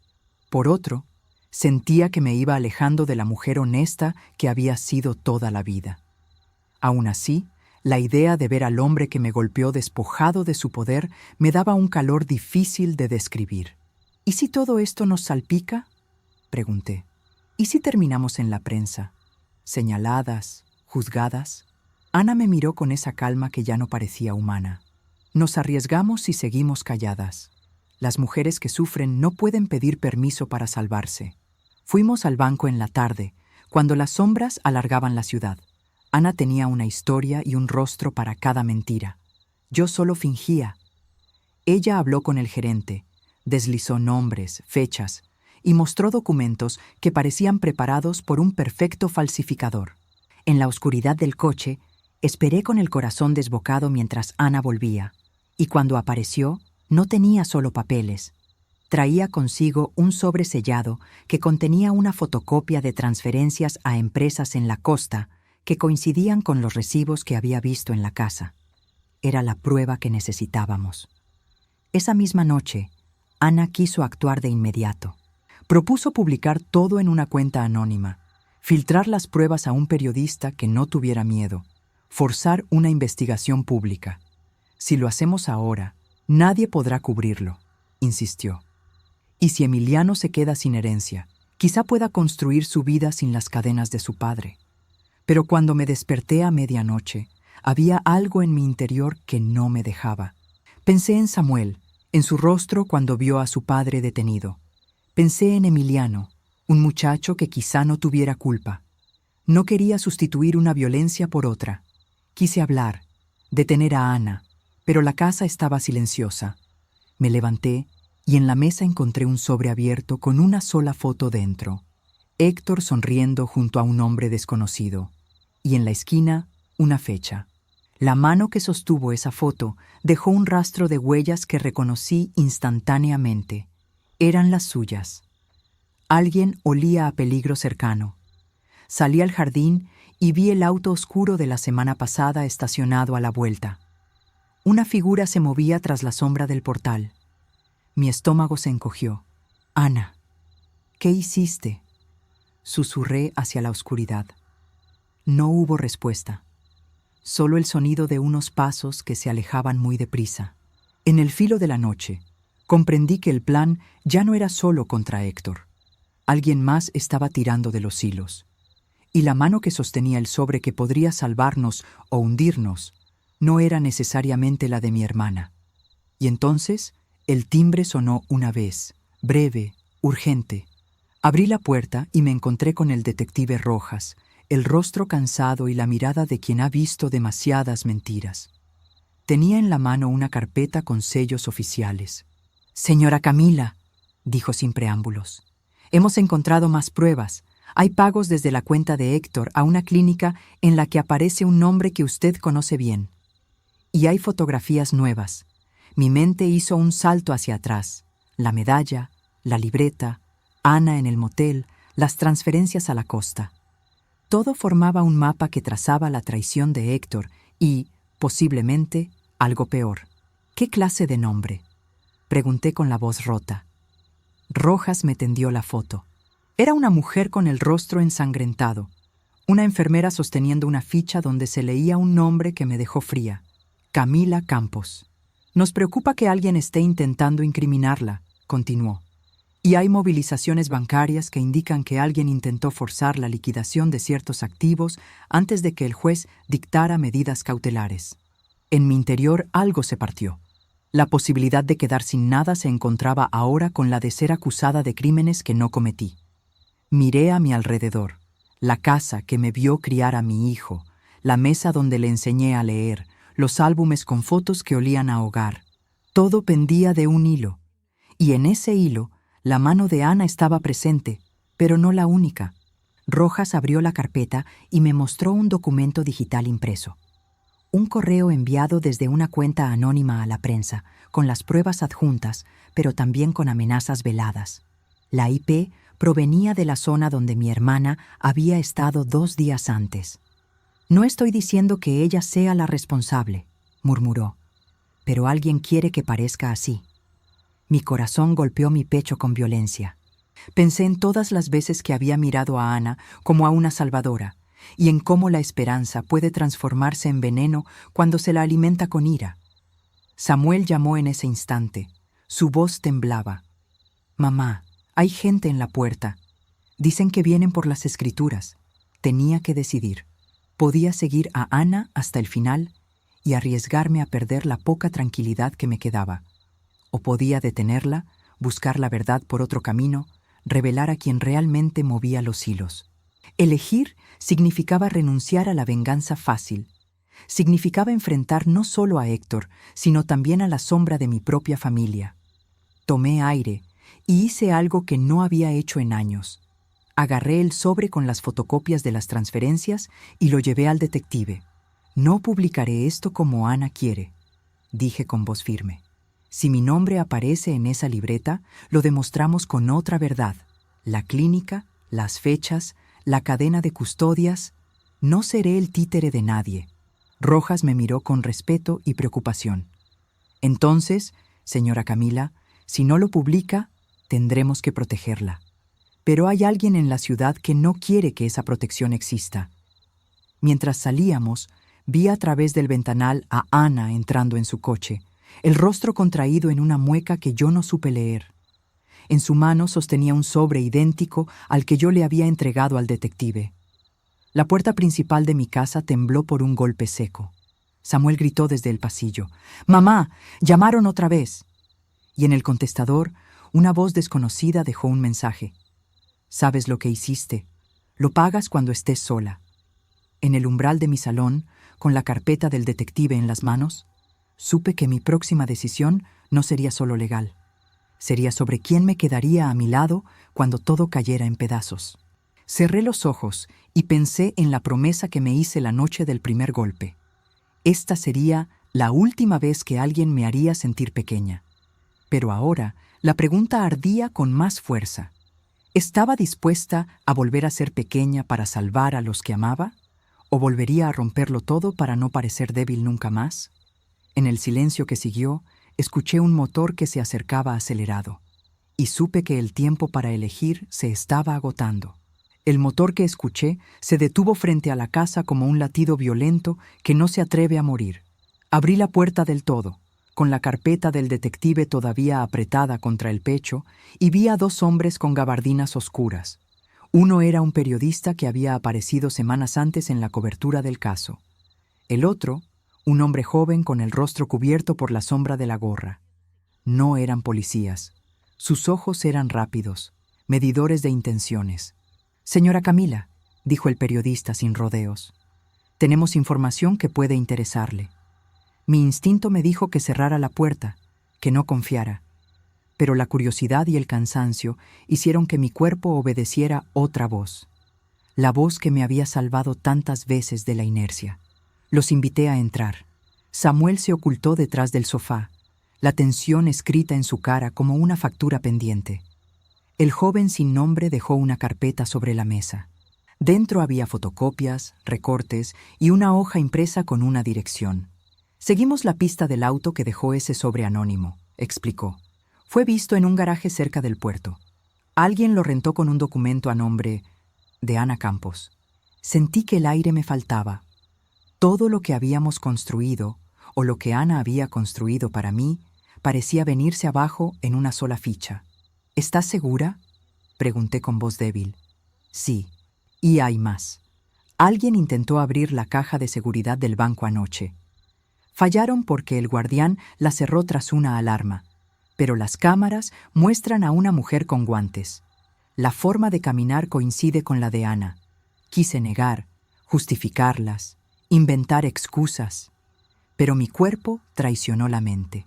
Por otro, sentía que me iba alejando de la mujer honesta que había sido toda la vida. Aún así, la idea de ver al hombre que me golpeó despojado de su poder me daba un calor difícil de describir. ¿Y si todo esto nos salpica?, pregunté. ¿Y si terminamos en la prensa? Señaladas, juzgadas. Ana me miró con esa calma que ya no parecía humana. Nos arriesgamos si seguimos calladas. Las mujeres que sufren no pueden pedir permiso para salvarse. Fuimos al banco en la tarde, cuando las sombras alargaban la ciudad. Ana tenía una historia y un rostro para cada mentira. Yo solo fingía. Ella habló con el gerente, deslizó nombres, fechas, y mostró documentos que parecían preparados por un perfecto falsificador. En la oscuridad del coche, esperé con el corazón desbocado mientras Ana volvía, y cuando apareció, no tenía solo papeles. Traía consigo un sobre sellado que contenía una fotocopia de transferencias a empresas en la costa que coincidían con los recibos que había visto en la casa. Era la prueba que necesitábamos. Esa misma noche, Ana quiso actuar de inmediato. Propuso publicar todo en una cuenta anónima, filtrar las pruebas a un periodista que no tuviera miedo, forzar una investigación pública. Si lo hacemos ahora, nadie podrá cubrirlo, insistió. Y si Emiliano se queda sin herencia, quizá pueda construir su vida sin las cadenas de su padre. Pero cuando me desperté a medianoche, había algo en mi interior que no me dejaba. Pensé en Samuel, en su rostro cuando vio a su padre detenido. Pensé en Emiliano, un muchacho que quizá no tuviera culpa. No quería sustituir una violencia por otra. Quise hablar, detener a Ana, pero la casa estaba silenciosa. Me levanté y en la mesa encontré un sobre abierto con una sola foto dentro. Héctor sonriendo junto a un hombre desconocido. Y en la esquina, una fecha. La mano que sostuvo esa foto dejó un rastro de huellas que reconocí instantáneamente. Eran las suyas. Alguien olía a peligro cercano. Salí al jardín y vi el auto oscuro de la semana pasada estacionado a la vuelta. Una figura se movía tras la sombra del portal. Mi estómago se encogió. Ana, ¿qué hiciste?, susurré hacia la oscuridad. No hubo respuesta. Solo el sonido de unos pasos que se alejaban muy deprisa. En el filo de la noche, comprendí que el plan ya no era solo contra Héctor. Alguien más estaba tirando de los hilos. y la mano que sostenía el sobre que podría salvarnos o hundirnos no era necesariamente la de mi hermana. Y entonces el timbre sonó una vez, breve, urgente. Abrí la puerta y me encontré con el detective Rojas, el rostro cansado y la mirada de quien ha visto demasiadas mentiras. Tenía en la mano una carpeta con sellos oficiales. «Señora Camila», dijo sin preámbulos, «hemos encontrado más pruebas. Hay pagos desde la cuenta de Héctor a una clínica en la que aparece un nombre que usted conoce bien. Y hay fotografías nuevas. Mi mente hizo un salto hacia atrás. La medalla, la libreta, Ana en el motel, las transferencias a la costa. Todo formaba un mapa que trazaba la traición de Héctor y, posiblemente, algo peor. ¿Qué clase de nombre?», pregunté con la voz rota. Rojas me tendió la foto. Era una mujer con el rostro ensangrentado, una enfermera sosteniendo una ficha donde se leía un nombre que me dejó fría: Camila Campos. «Nos preocupa que alguien esté intentando incriminarla», continuó. «Y hay movilizaciones bancarias que indican que alguien intentó forzar la liquidación de ciertos activos antes de que el juez dictara medidas cautelares. En mi interior algo se partió. La posibilidad de quedar sin nada se encontraba ahora con la de ser acusada de crímenes que no cometí. Miré a mi alrededor, la casa que me vio criar a mi hijo, la mesa donde le enseñé a leer, los álbumes con fotos que olían a hogar. Todo pendía de un hilo, y en ese hilo la mano de Ana estaba presente, pero no la única». Rojas abrió la carpeta y me mostró un documento digital impreso. Un correo enviado desde una cuenta anónima a la prensa, con las pruebas adjuntas, pero también con amenazas veladas. La IP provenía de la zona donde mi hermana había estado 2 días antes. «No estoy diciendo que ella sea la responsable», murmuró, «pero alguien quiere que parezca así». Mi corazón golpeó mi pecho con violencia. Pensé en todas las veces que había mirado a Ana como a una salvadora, y en cómo la esperanza puede transformarse en veneno cuando se la alimenta con ira. Samuel llamó en ese instante. Su voz temblaba. «Mamá, hay gente en la puerta. Dicen que vienen por las escrituras». Tenía que decidir. Podía seguir a Ana hasta el final y arriesgarme a perder la poca tranquilidad que me quedaba. O podía detenerla, buscar la verdad por otro camino, revelar a quien realmente movía los hilos. Elegir significaba renunciar a la venganza fácil. Significaba enfrentar no solo a Héctor, sino también a la sombra de mi propia familia. Tomé aire y hice algo que no había hecho en años. Agarré el sobre con las fotocopias de las transferencias y lo llevé al detective. «No publicaré esto como Ana quiere», dije con voz firme. «Si mi nombre aparece en esa libreta, lo demostramos con otra verdad. La clínica, las fechas, la cadena de custodias. No seré el títere de nadie». Rojas me miró con respeto y preocupación. «Entonces, señora Camila, si no lo publica, tendremos que protegerla. Pero hay alguien en la ciudad que no quiere que esa protección exista». Mientras salíamos, vi a través del ventanal a Ana entrando en su coche, el rostro contraído en una mueca que yo no supe leer. En su mano sostenía un sobre idéntico al que yo le había entregado al detective. La puerta principal de mi casa tembló por un golpe seco. Samuel gritó desde el pasillo: «¡Mamá! ¡Llamaron otra vez!». Y en el contestador, una voz desconocida dejó un mensaje: «Sabes lo que hiciste. Lo pagas cuando estés sola». En el umbral de mi salón, con la carpeta del detective en las manos, supe que mi próxima decisión no sería solo legal. Sería sobre quién me quedaría a mi lado cuando todo cayera en pedazos. Cerré los ojos y pensé en la promesa que me hice la noche del primer golpe. Esta sería la última vez que alguien me haría sentir pequeña. Pero ahora la pregunta ardía con más fuerza. ¿Estaba dispuesta a volver a ser pequeña para salvar a los que amaba? ¿O volvería a romperlo todo para no parecer débil nunca más? En el silencio que siguió, escuché un motor que se acercaba acelerado, y supe que el tiempo para elegir se estaba agotando. El motor que escuché se detuvo frente a la casa como un latido violento que no se atreve a morir. Abrí la puerta del todo, con la carpeta del detective todavía apretada contra el pecho, y vi a 2 hombres con gabardinas oscuras. Uno era un periodista que había aparecido semanas antes en la cobertura del caso. El otro, un hombre joven con el rostro cubierto por la sombra de la gorra. No eran policías. Sus ojos eran rápidos, medidores de intenciones. «Señora Camila», dijo el periodista sin rodeos, «tenemos información que puede interesarle. Mi instinto me dijo que cerrara la puerta, que no confiara. Pero la curiosidad y el cansancio hicieron que mi cuerpo obedeciera otra voz. La voz que me había salvado tantas veces de la inercia. Los invité a entrar. Samuel se ocultó detrás del sofá, la tensión escrita en su cara como una factura pendiente. El joven sin nombre dejó una carpeta sobre la mesa. Dentro había fotocopias, recortes y una hoja impresa con una dirección. «Seguimos la pista del auto que dejó ese sobre anónimo», explicó. «Fue visto en un garaje cerca del puerto. Alguien lo rentó con un documento a nombre de Ana Campos. Sentí que el aire me faltaba. Todo lo que habíamos construido, o lo que Ana había construido para mí, parecía venirse abajo en una sola ficha. ¿Estás segura?», pregunté con voz débil. «Sí, y hay más. Alguien intentó abrir la caja de seguridad del banco anoche. Fallaron porque el guardián la cerró tras una alarma, pero las cámaras muestran a una mujer con guantes. La forma de caminar coincide con la de Ana. Quise negar, justificarlas, inventar excusas, pero mi cuerpo traicionó la mente.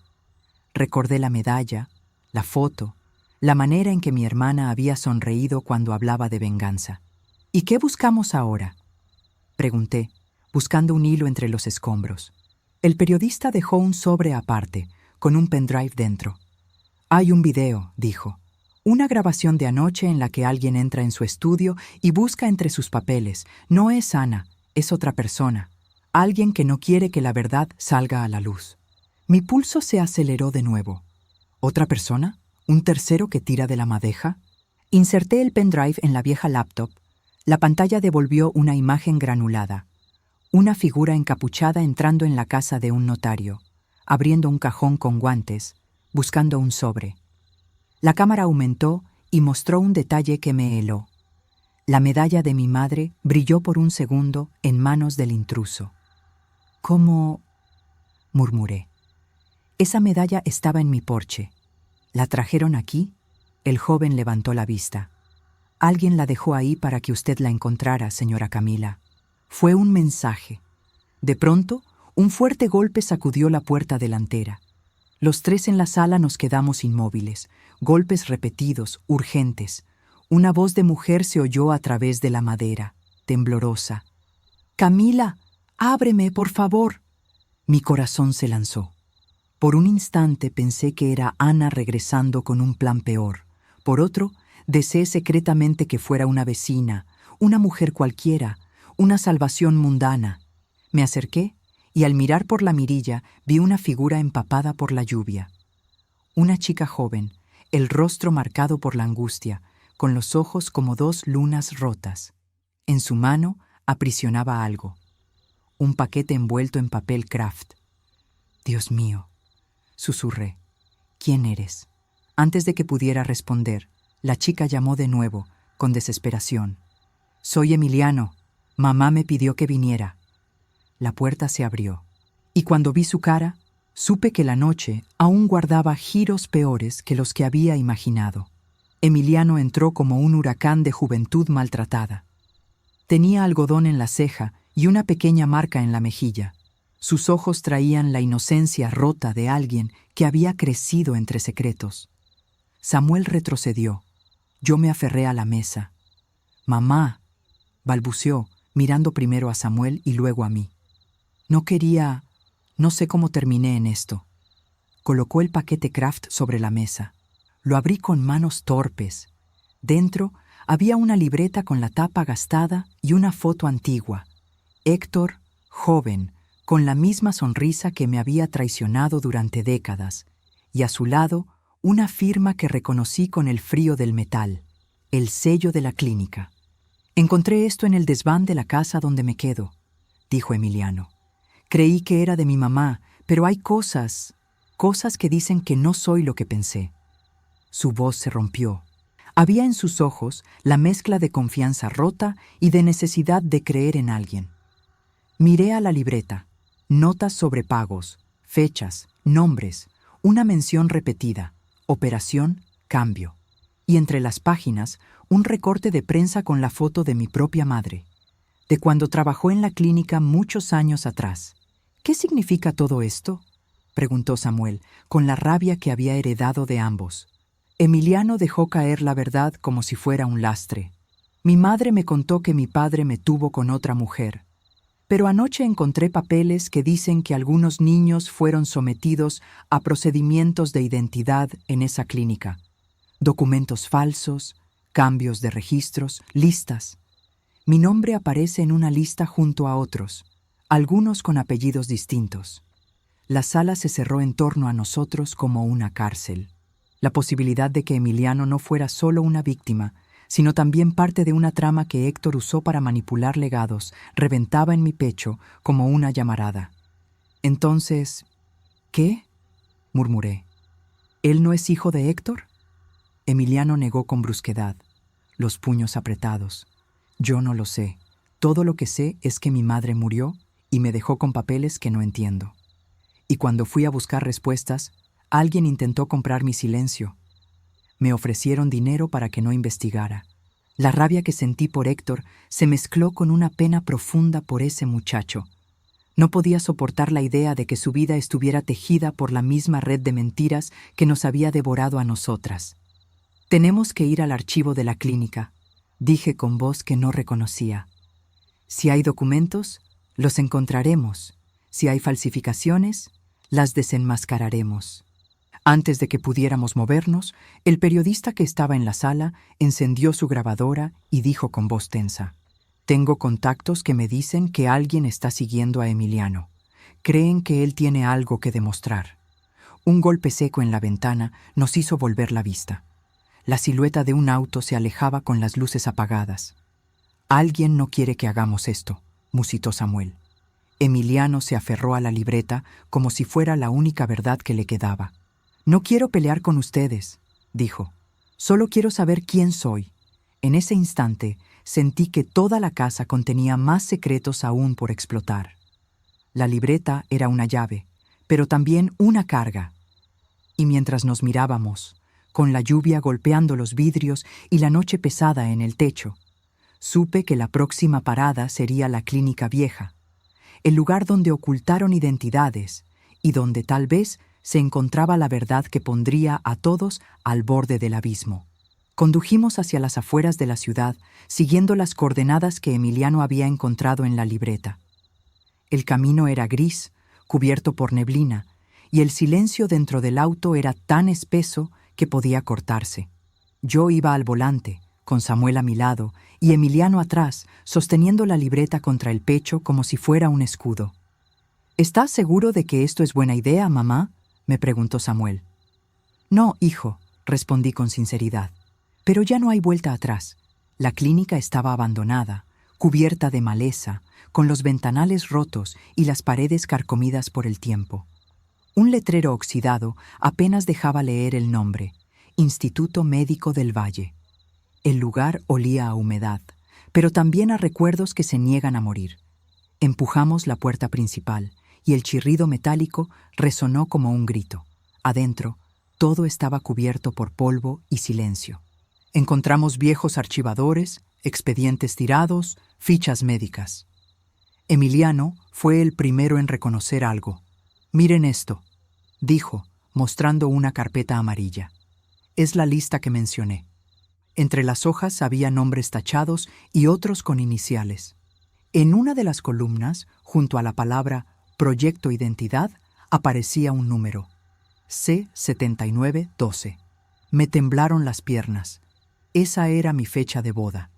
Recordé la medalla, la foto, la manera en que mi hermana había sonreído cuando hablaba de venganza. «¿Y qué buscamos ahora?», pregunté, buscando un hilo entre los escombros. El periodista dejó un sobre aparte, con un pendrive dentro. «Hay un video», dijo. «Una grabación de anoche en la que alguien entra en su estudio y busca entre sus papeles. No es Ana, es otra persona. Alguien que no quiere que la verdad salga a la luz». Mi pulso se aceleró de nuevo. ¿Otra persona? ¿Un tercero que tira de la madeja? Inserté el pendrive en la vieja laptop. La pantalla devolvió una imagen granulada. Una figura encapuchada entrando en la casa de un notario, abriendo un cajón con guantes, buscando un sobre. La cámara aumentó y mostró un detalle que me heló. La medalla de mi madre brilló por un segundo en manos del intruso. «¿Cómo?», murmuré. «Esa medalla estaba en mi porche. ¿La trajeron aquí?». El joven levantó la vista. «Alguien la dejó ahí para que usted la encontrara, señora Camila». Fue un mensaje. De pronto, un fuerte golpe sacudió la puerta delantera. Los tres en la sala nos quedamos inmóviles, golpes repetidos, urgentes. Una voz de mujer se oyó a través de la madera, temblorosa. «Camila, ábreme, por favor». Mi corazón se lanzó. Por un instante pensé que era Ana regresando con un plan peor. Por otro, deseé secretamente que fuera una vecina, una mujer cualquiera, una salvación mundana. Me acerqué y al mirar por la mirilla vi una figura empapada por la lluvia. Una chica joven, el rostro marcado por la angustia, con los ojos como dos lunas rotas. En su mano aprisionaba algo. Un paquete envuelto en papel craft. «Dios mío», susurré. «¿Quién eres?». Antes de que pudiera responder, la chica llamó de nuevo, con desesperación. «Soy Emiliano. Mamá me pidió que viniera». La puerta se abrió, y cuando vi su cara, supe que la noche aún guardaba giros peores que los que había imaginado. Emiliano entró como un huracán de juventud maltratada. Tenía algodón en la ceja y una pequeña marca en la mejilla. Sus ojos traían la inocencia rota de alguien que había crecido entre secretos. Samuel retrocedió. Yo me aferré a la mesa. «Mamá», balbuceó, mirando primero a Samuel y luego a mí. No sé cómo terminé en esto. Colocó el paquete Kraft sobre la mesa. Lo abrí con manos torpes. Dentro había una libreta con la tapa gastada y una foto antigua. Héctor, joven, con la misma sonrisa que me había traicionado durante décadas, y a su lado una firma que reconocí con el frío del metal, el sello de la clínica. «Encontré esto en el desván de la casa donde me quedo», dijo Emiliano. «Creí que era de mi mamá, pero hay cosas que dicen que no soy lo que pensé». Su voz se rompió. Había en sus ojos la mezcla de confianza rota y de necesidad de creer en alguien. Miré a la libreta, notas sobre pagos, fechas, nombres, una mención repetida, operación, cambio. Y entre las páginas, un recorte de prensa con la foto de mi propia madre, de cuando trabajó en la clínica muchos años atrás. ¿Qué significa todo esto?, preguntó Samuel, con la rabia que había heredado de ambos. Emiliano dejó caer la verdad como si fuera un lastre. Mi madre me contó que mi padre me tuvo con otra mujer. Pero anoche encontré papeles que dicen que algunos niños fueron sometidos a procedimientos de identidad en esa clínica. Documentos falsos, cambios de registros, listas. Mi nombre aparece en una lista junto a otros, algunos con apellidos distintos. La sala se cerró en torno a nosotros como una cárcel. La posibilidad de que Emiliano no fuera solo una víctima, sino también parte de una trama que Héctor usó para manipular legados, reventaba en mi pecho como una llamarada. Entonces, ¿qué?, murmuré. ¿Él no es hijo de Héctor? Emiliano negó con brusquedad, los puños apretados. Yo no lo sé. Todo lo que sé es que mi madre murió y me dejó con papeles que no entiendo. Y cuando fui a buscar respuestas, alguien intentó comprar mi silencio. Me ofrecieron dinero para que no investigara. La rabia que sentí por Héctor se mezcló con una pena profunda por ese muchacho. No podía soportar la idea de que su vida estuviera tejida por la misma red de mentiras que nos había devorado a nosotras. Tenemos que ir al archivo de la clínica, dije con voz que no reconocía. Si hay documentos, los encontraremos. Si hay falsificaciones, las desenmascararemos. Antes de que pudiéramos movernos, el periodista que estaba en la sala encendió su grabadora y dijo con voz tensa: «Tengo contactos que me dicen que alguien está siguiendo a Emiliano. Creen que él tiene algo que demostrar». Un golpe seco en la ventana nos hizo volver la vista. La silueta de un auto se alejaba con las luces apagadas. «Alguien no quiere que hagamos esto», musitó Samuel. Emiliano se aferró a la libreta como si fuera la única verdad que le quedaba. «No quiero pelear con ustedes», dijo. «Solo quiero saber quién soy». En ese instante sentí que toda la casa contenía más secretos aún por explotar. La libreta era una llave, pero también una carga. Y mientras nos mirábamos, con la lluvia golpeando los vidrios y la noche pesada en el techo, supe que la próxima parada sería la clínica vieja, el lugar donde ocultaron identidades y donde tal vez se encontraba la verdad que pondría a todos al borde del abismo. Condujimos hacia las afueras de la ciudad, siguiendo las coordenadas que Emiliano había encontrado en la libreta. El camino era gris, cubierto por neblina, y el silencio dentro del auto era tan espeso que podía cortarse. Yo iba al volante, con Samuel a mi lado, y Emiliano atrás, sosteniendo la libreta contra el pecho como si fuera un escudo. «¿Estás seguro de que esto es buena idea, mamá?», me preguntó Samuel. «No, hijo», respondí con sinceridad. «Pero ya no hay vuelta atrás. La clínica estaba abandonada, cubierta de maleza, con los ventanales rotos y las paredes carcomidas por el tiempo. Un letrero oxidado apenas dejaba leer el nombre: Instituto Médico del Valle. El lugar olía a humedad, pero también a recuerdos que se niegan a morir. Empujamos la puerta principal y el chirrido metálico resonó como un grito. Adentro, todo estaba cubierto por polvo y silencio. Encontramos viejos archivadores, expedientes tirados, fichas médicas. Emiliano fue el primero en reconocer algo. «Miren esto», dijo, mostrando una carpeta amarilla. «Es la lista que mencioné». Entre las hojas había nombres tachados y otros con iniciales. En una de las columnas, junto a la palabra Proyecto Identidad, aparecía un número: C7912. Me temblaron las piernas. Esa era mi fecha de boda.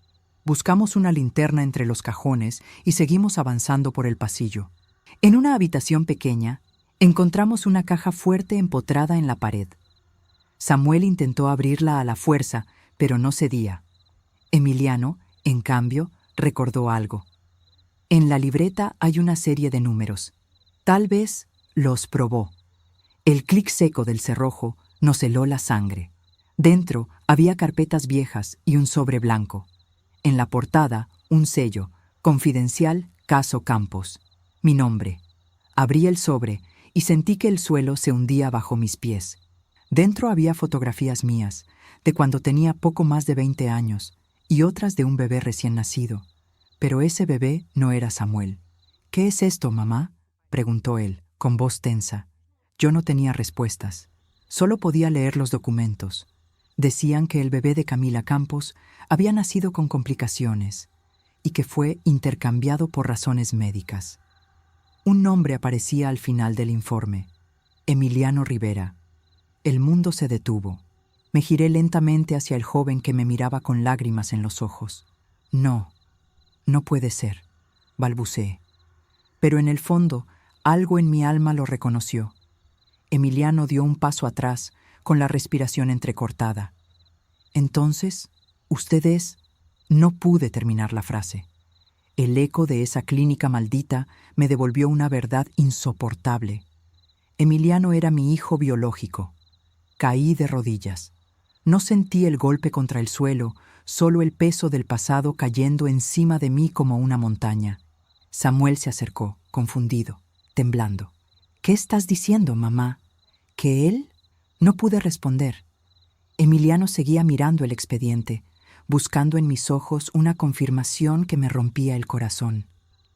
Buscamos una linterna entre los cajones y seguimos avanzando por el pasillo. En una habitación pequeña, encontramos una caja fuerte empotrada en la pared. Samuel intentó abrirla a la fuerza, pero no cedía. Emiliano, en cambio, recordó algo. En la libreta hay una serie de números. Tal vez los probó. El clic seco del cerrojo nos heló la sangre. Dentro había carpetas viejas y un sobre blanco. En la portada, un sello, Confidencial Caso Campos. Mi nombre. Abrí el sobre y sentí que el suelo se hundía bajo mis pies. Dentro había fotografías mías, de cuando tenía poco más de 20 años, y otras de un bebé recién nacido. Pero ese bebé no era Samuel. «¿Qué es esto, mamá?», preguntó él, con voz tensa. Yo no tenía respuestas. Solo podía leer los documentos. Decían que el bebé de Camila Campos había nacido con complicaciones y que fue intercambiado por razones médicas. Un nombre aparecía al final del informe: Emiliano Rivera. El mundo se detuvo. Me giré lentamente hacia el joven que me miraba con lágrimas en los ojos. «No, no puede ser», balbuceé. Pero en el fondo, algo en mi alma lo reconoció. Emiliano dio un paso atrás, con la respiración entrecortada. «Entonces, usted es...». No pude terminar la frase. El eco de esa clínica maldita me devolvió una verdad insoportable. Emiliano era mi hijo biológico. Caí de rodillas. No sentí el golpe contra el suelo, solo el peso del pasado cayendo encima de mí como una montaña. Samuel se acercó, confundido, temblando. «¿Qué estás diciendo, mamá? ¿Que él?». No pude responder. Emiliano seguía mirando el expediente, buscando en mis ojos una confirmación que me rompía el corazón.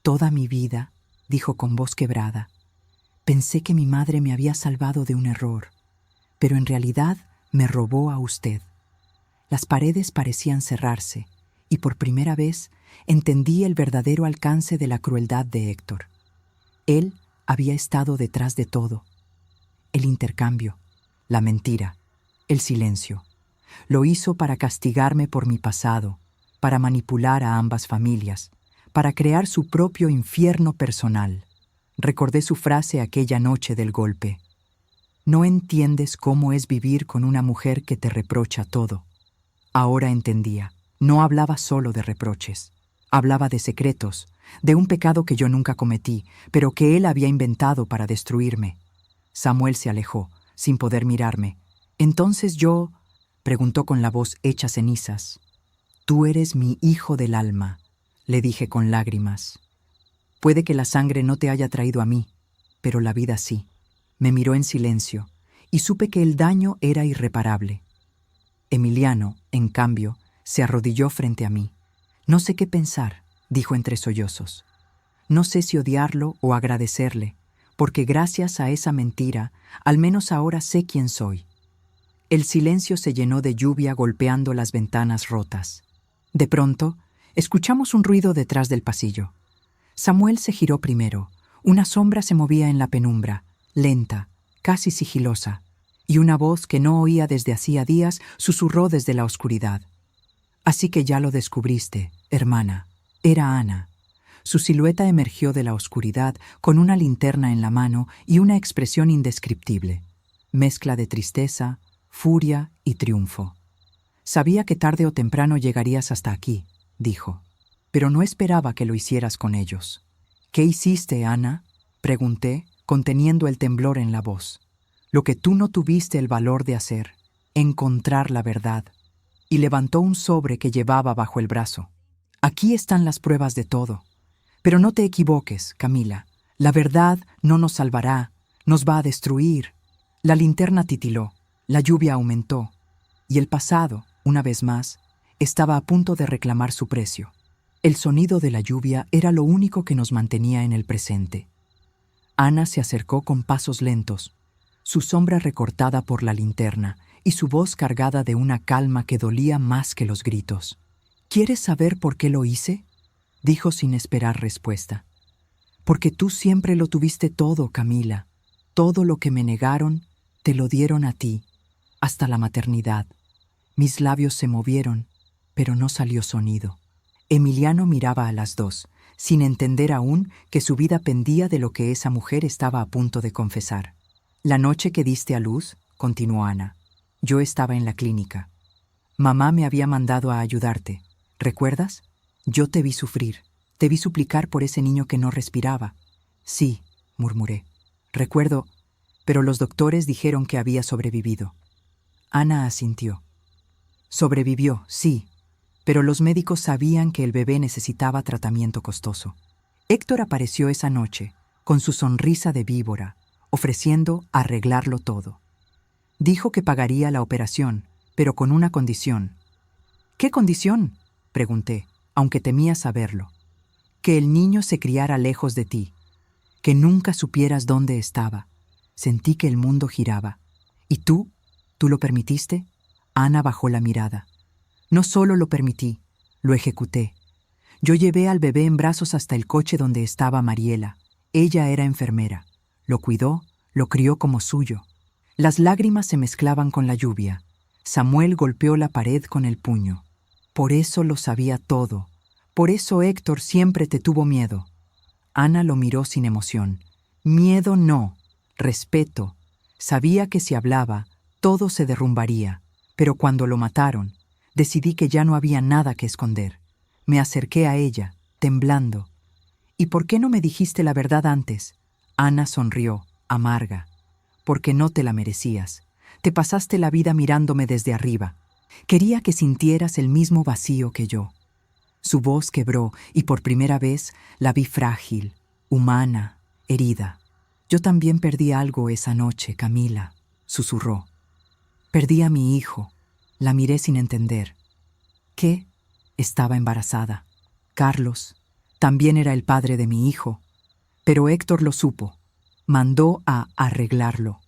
«Toda mi vida», dijo con voz quebrada, «pensé que mi madre me había salvado de un error, pero en realidad me robó a usted». Las paredes parecían cerrarse, y por primera vez entendí el verdadero alcance de la crueldad de Héctor. Él había estado detrás de todo. El intercambio, la mentira, el silencio. Lo hizo para castigarme por mi pasado, para manipular a ambas familias, para crear su propio infierno personal. Recordé su frase aquella noche del golpe: «No entiendes cómo es vivir con una mujer que te reprocha todo». Ahora entendía. No hablaba solo de reproches. Hablaba de secretos, de un pecado que yo nunca cometí, pero que él había inventado para destruirme. Samuel se alejó, sin poder mirarme. «Entonces yo...», preguntó con la voz hecha cenizas. «Tú eres mi hijo del alma», le dije con lágrimas. «Puede que la sangre no te haya traído a mí, pero la vida sí». Me miró en silencio, y supe que el daño era irreparable. Emiliano, en cambio, se arrodilló frente a mí. «No sé qué pensar», dijo entre sollozos. «No sé si odiarlo o agradecerle, porque gracias a esa mentira, al menos ahora sé quién soy». El silencio se llenó de lluvia golpeando las ventanas rotas. De pronto, escuchamos un ruido detrás del pasillo. Samuel se giró primero. Una sombra se movía en la penumbra, lenta, casi sigilosa, y una voz que no oía desde hacía días susurró desde la oscuridad. «Así que ya lo descubriste, hermana». Era Ana. Su silueta emergió de la oscuridad con una linterna en la mano y una expresión indescriptible, mezcla de tristeza, furia y triunfo. «Sabía que tarde o temprano llegarías hasta aquí», dijo, «pero no esperaba que lo hicieras con ellos». «¿Qué hiciste, Ana?», pregunté, conteniendo el temblor en la voz. «Lo que tú no tuviste el valor de hacer, encontrar la verdad». Y levantó un sobre que llevaba bajo el brazo. «Aquí están las pruebas de todo. Pero no te equivoques, Camila. La verdad no nos salvará, nos va a destruir». La linterna titiló, la lluvia aumentó, y el pasado, una vez más, estaba a punto de reclamar su precio. El sonido de la lluvia era lo único que nos mantenía en el presente. Ana se acercó con pasos lentos, su sombra recortada por la linterna y su voz cargada de una calma que dolía más que los gritos. «¿Quieres saber por qué lo hice?», dijo sin esperar respuesta. «Porque tú siempre lo tuviste todo, Camila. Todo lo que me negaron, te lo dieron a ti, hasta la maternidad». Mis labios se movieron, pero no salió sonido. Emiliano miraba a las dos, sin entender aún que su vida pendía de lo que esa mujer estaba a punto de confesar. «La noche que diste a luz», continuó Ana, «yo estaba en la clínica. Mamá me había mandado a ayudarte. ¿Recuerdas? Yo te vi sufrir, te vi suplicar por ese niño que no respiraba». «Sí», murmuré. «Recuerdo, pero los doctores dijeron que había sobrevivido». Ana asintió. Sobrevivió, sí, pero los médicos sabían que el bebé necesitaba tratamiento costoso. Héctor apareció esa noche, con su sonrisa de víbora, ofreciendo arreglarlo todo. Dijo que pagaría la operación, pero con una condición. ¿Qué condición?, pregunté, aunque temía saberlo. Que el niño se criara lejos de ti, que nunca supieras dónde estaba. Sentí que el mundo giraba. ¿Y tú? ¿Tú lo permitiste? Ana bajó la mirada. No solo lo permití, lo ejecuté. Yo llevé al bebé en brazos hasta el coche donde estaba Mariela. Ella era enfermera. Lo cuidó, lo crió como suyo. Las lágrimas se mezclaban con la lluvia. Samuel golpeó la pared con el puño. Por eso lo sabía todo. Por eso Héctor siempre te tuvo miedo. Ana lo miró sin emoción. Miedo no, respeto. Sabía que si hablaba, todo se derrumbaría. Pero cuando lo mataron, decidí que ya no había nada que esconder. Me acerqué a ella, temblando. ¿Y por qué no me dijiste la verdad antes? Ana sonrió, amarga. Porque no te la merecías. Te pasaste la vida mirándome desde arriba. Quería que sintieras el mismo vacío que yo. Su voz quebró y por primera vez la vi frágil, humana, herida. Yo también perdí algo esa noche, Camila, susurró. Perdí a mi hijo. La miré sin entender. ¿Qué? Estaba embarazada. Carlos también era el padre de mi hijo. Pero Héctor lo supo. Mandó a arreglarlo.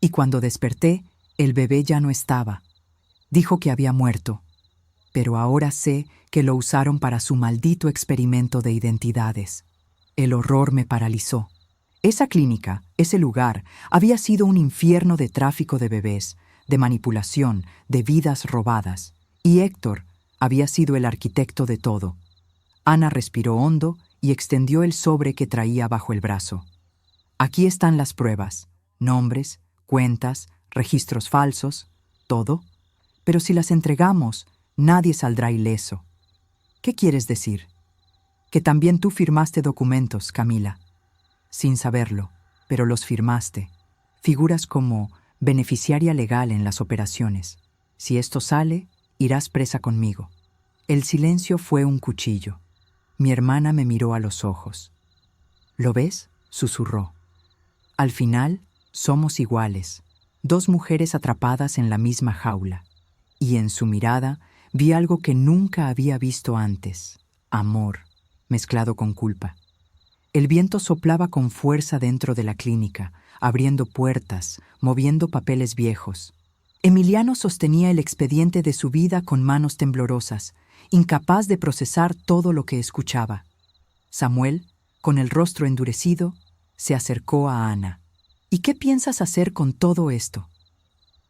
Y cuando desperté, el bebé ya no estaba. Dijo que había muerto. Pero ahora sé que lo usaron para su maldito experimento de identidades. El horror me paralizó. Esa clínica, ese lugar, había sido un infierno de tráfico de bebés, de manipulación, de vidas robadas. Y Héctor había sido el arquitecto de todo. Ana respiró hondo y extendió el sobre que traía bajo el brazo. Aquí están las pruebas, nombres, cuentas, registros falsos, todo. Pero si las entregamos, nadie saldrá ileso. ¿Qué quieres decir? Que también tú firmaste documentos, Camila. Sin saberlo, pero los firmaste. Figuras como beneficiaria legal en las operaciones. Si esto sale, irás presa conmigo. El silencio fue un cuchillo. Mi hermana me miró a los ojos. ¿Lo ves?, susurró. Al final, somos iguales, dos mujeres atrapadas en la misma jaula. Y en su mirada vi algo que nunca había visto antes: amor, mezclado con culpa. El viento soplaba con fuerza dentro de la clínica, abriendo puertas, moviendo papeles viejos. Emiliano sostenía el expediente de su vida con manos temblorosas, incapaz de procesar todo lo que escuchaba. Samuel, con el rostro endurecido, se acercó a Ana. ¿Y qué piensas hacer con todo esto?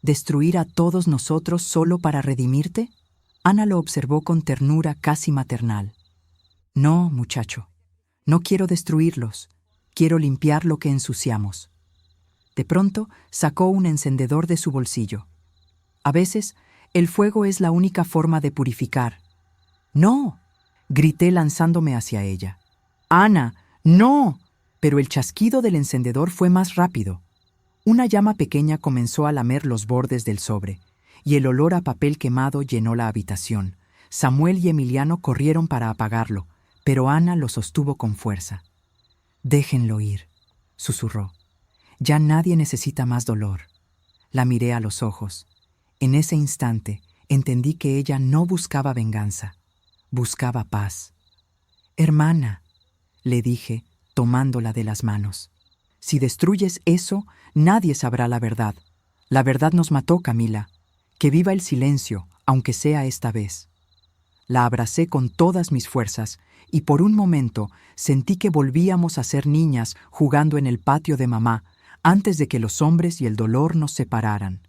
¿Destruir a todos nosotros solo para redimirte? Ana lo observó con ternura casi maternal. No, muchacho. No quiero destruirlos. Quiero limpiar lo que ensuciamos. De pronto, sacó un encendedor de su bolsillo. A veces, el fuego es la única forma de purificar. ¡No!, grité lanzándome hacia ella. ¡Ana, no! Pero el chasquido del encendedor fue más rápido. Una llama pequeña comenzó a lamer los bordes del sobre, y el olor a papel quemado llenó la habitación. Samuel y Emiliano corrieron para apagarlo, pero Ana lo sostuvo con fuerza. «Déjenlo ir», susurró. «Ya nadie necesita más dolor». La miré a los ojos. En ese instante entendí que ella no buscaba venganza, buscaba paz. «Hermana», le dije, tomándola de las manos. «Si destruyes eso, nadie sabrá la verdad. La verdad nos mató, Camila. Que viva el silencio, aunque sea esta vez». La abracé con todas mis fuerzas y por un momento sentí que volvíamos a ser niñas jugando en el patio de mamá antes de que los hombres y el dolor nos separaran.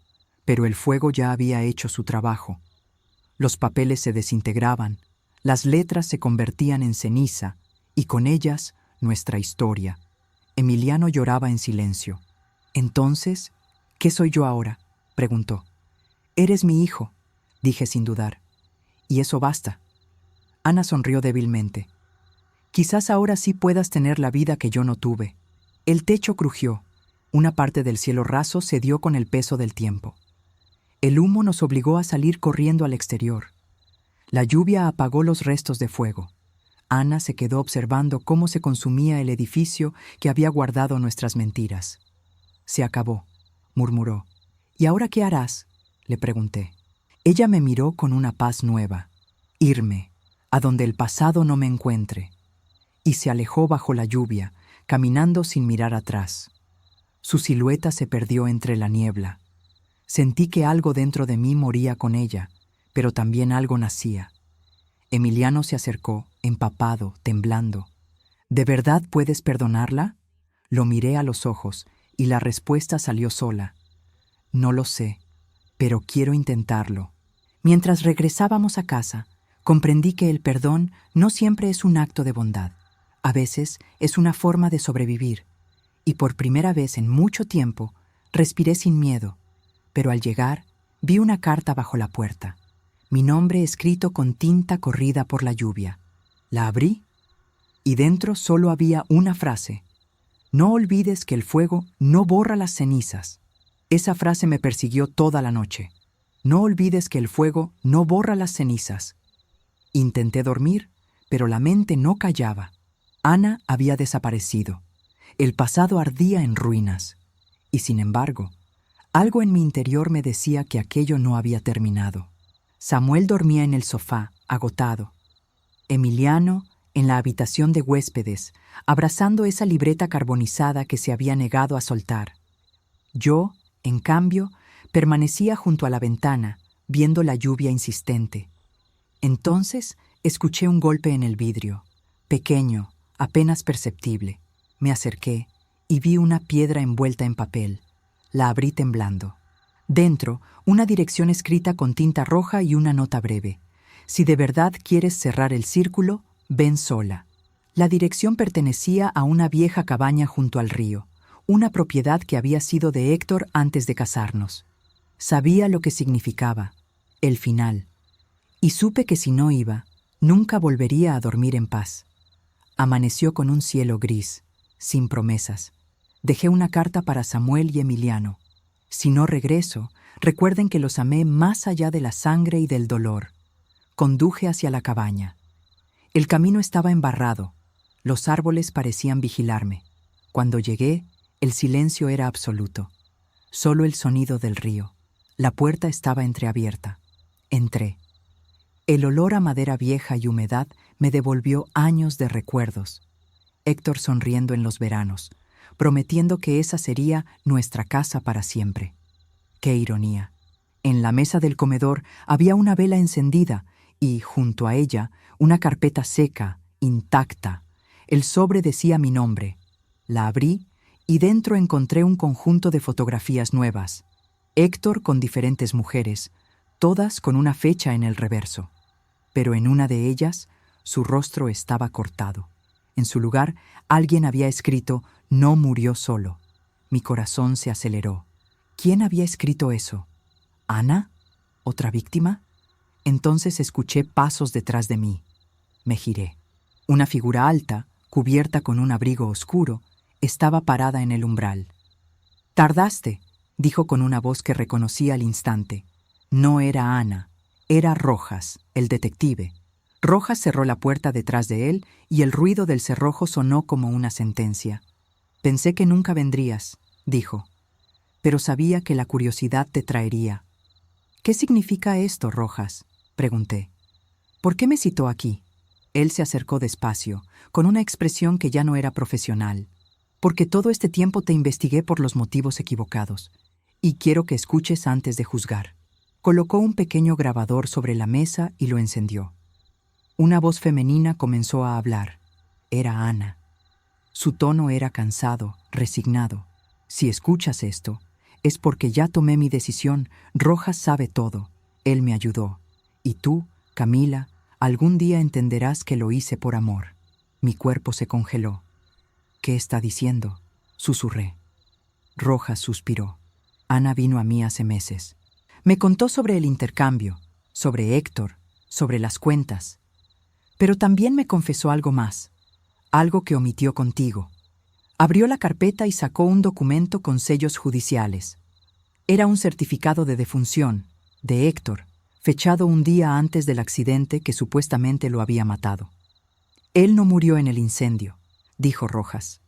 Pero el fuego ya había hecho su trabajo. Los papeles se desintegraban, las letras se convertían en ceniza y con ellas nuestra historia. Emiliano lloraba en silencio. «Entonces, ¿qué soy yo ahora?», preguntó. «Eres mi hijo», dije sin dudar. «Y eso basta». Ana sonrió débilmente. «Quizás ahora sí puedas tener la vida que yo no tuve». El techo crujió. Una parte del cielo raso cedió con el peso del tiempo. El humo nos obligó a salir corriendo al exterior. La lluvia apagó los restos de fuego. Ana se quedó observando cómo se consumía el edificio que había guardado nuestras mentiras. «Se acabó», murmuró. «¿Y ahora qué harás?», le pregunté. Ella me miró con una paz nueva. «Irme, a donde el pasado no me encuentre». Y se alejó bajo la lluvia, caminando sin mirar atrás. Su silueta se perdió entre la niebla. Sentí que algo dentro de mí moría con ella, pero también algo nacía. Emiliano se acercó, empapado, temblando. «¿De verdad puedes perdonarla?». Lo miré a los ojos y la respuesta salió sola. «No lo sé, pero quiero intentarlo». Mientras regresábamos a casa, comprendí que el perdón no siempre es un acto de bondad. A veces es una forma de sobrevivir. Y por primera vez en mucho tiempo, respiré sin miedo. Pero al llegar, vi una carta bajo la puerta. Mi nombre escrito con tinta corrida por la lluvia. La abrí y dentro solo había una frase. «No olvides que el fuego no borra las cenizas». Esa frase me persiguió toda la noche. «No olvides que el fuego no borra las cenizas». Intenté dormir, pero la mente no callaba. Ana había desaparecido. El pasado ardía en ruinas. Y sin embargo, algo en mi interior me decía que aquello no había terminado. Samuel dormía en el sofá, agotado. Emiliano en la habitación de huéspedes, abrazando esa libreta carbonizada que se había negado a soltar. Yo, en cambio, permanecía junto a la ventana, viendo la lluvia insistente. Entonces escuché un golpe en el vidrio, pequeño, apenas perceptible. Me acerqué y vi una piedra envuelta en papel. La abrí temblando. Dentro, una dirección escrita con tinta roja y una nota breve. «Si de verdad quieres cerrar el círculo, ven sola». La dirección pertenecía a una vieja cabaña junto al río, una propiedad que había sido de Héctor antes de casarnos. Sabía lo que significaba, el final, y supe que si no iba, nunca volvería a dormir en paz. Amaneció con un cielo gris, sin promesas. Dejé una carta para Samuel y Emiliano. «Si no regreso, recuerden que los amé más allá de la sangre y del dolor». Conduje hacia la cabaña. El camino estaba embarrado. Los árboles parecían vigilarme. Cuando llegué, el silencio era absoluto. Solo el sonido del río. La puerta estaba entreabierta. Entré. El olor a madera vieja y humedad me devolvió años de recuerdos. Héctor sonriendo en los veranos, prometiendo que esa sería nuestra casa para siempre. ¡Qué ironía! En la mesa del comedor había una vela encendida y, junto a ella, una carpeta seca, intacta. El sobre decía mi nombre. La abrí y dentro encontré un conjunto de fotografías nuevas. Héctor con diferentes mujeres, todas con una fecha en el reverso. Pero en una de ellas, su rostro estaba cortado. En su lugar, alguien había escrito «No murió solo». Mi corazón se aceleró. ¿Quién había escrito eso? ¿Ana? ¿Otra víctima? Entonces escuché pasos detrás de mí. Me giré. Una figura alta, cubierta con un abrigo oscuro, estaba parada en el umbral. «Tardaste», dijo con una voz que reconocí al instante. No era Ana, era Rojas, el detective. Rojas cerró la puerta detrás de él y el ruido del cerrojo sonó como una sentencia. «Pensé que nunca vendrías», dijo, «pero sabía que la curiosidad te traería». «¿Qué significa esto, Rojas?», pregunté. «¿Por qué me citó aquí?». Él se acercó despacio, con una expresión que ya no era profesional. «Porque todo este tiempo te investigué por los motivos equivocados, y quiero que escuches antes de juzgar». Colocó un pequeño grabador sobre la mesa y lo encendió. Una voz femenina comenzó a hablar. Era Ana. Su tono era cansado, resignado. «Si escuchas esto, es porque ya tomé mi decisión. Rojas sabe todo. Él me ayudó. Y tú, Camila, algún día entenderás que lo hice por amor». Mi cuerpo se congeló. «¿Qué está diciendo?», susurré. Rojas suspiró. «Ana vino a mí hace meses. Me contó sobre el intercambio, sobre Héctor, sobre las cuentas. Pero también me confesó algo más, algo que omitió contigo». Abrió la carpeta y sacó un documento con sellos judiciales. Era un certificado de defunción, de Héctor, fechado un día antes del accidente que supuestamente lo había matado. Él no murió en el incendio, dijo Rojas.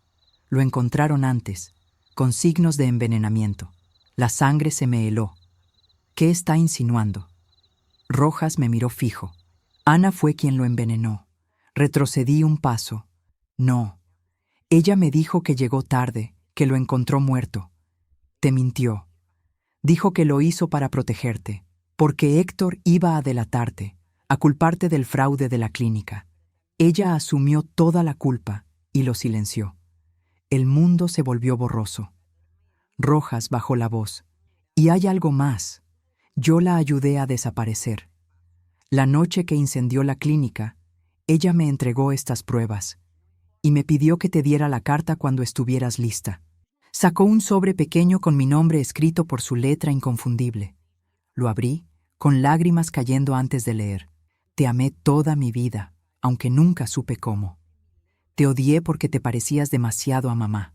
Lo encontraron antes, con signos de envenenamiento. La sangre se me heló. ¿Qué está insinuando? Rojas me miró fijo. Ana fue quien lo envenenó. Retrocedí un paso. No. Ella me dijo que llegó tarde, que lo encontró muerto. Te mintió. Dijo que lo hizo para protegerte, porque Héctor iba a delatarte, a culparte del fraude de la clínica. Ella asumió toda la culpa y lo silenció. El mundo se volvió borroso. Rojas bajó la voz. Y hay algo más. Yo la ayudé a desaparecer. La noche que incendió la clínica, ella me entregó estas pruebas y me pidió que te diera la carta cuando estuvieras lista. Sacó un sobre pequeño con mi nombre escrito por su letra inconfundible. Lo abrí, con lágrimas cayendo antes de leer. Te amé toda mi vida, aunque nunca supe cómo. Te odié porque te parecías demasiado a mamá.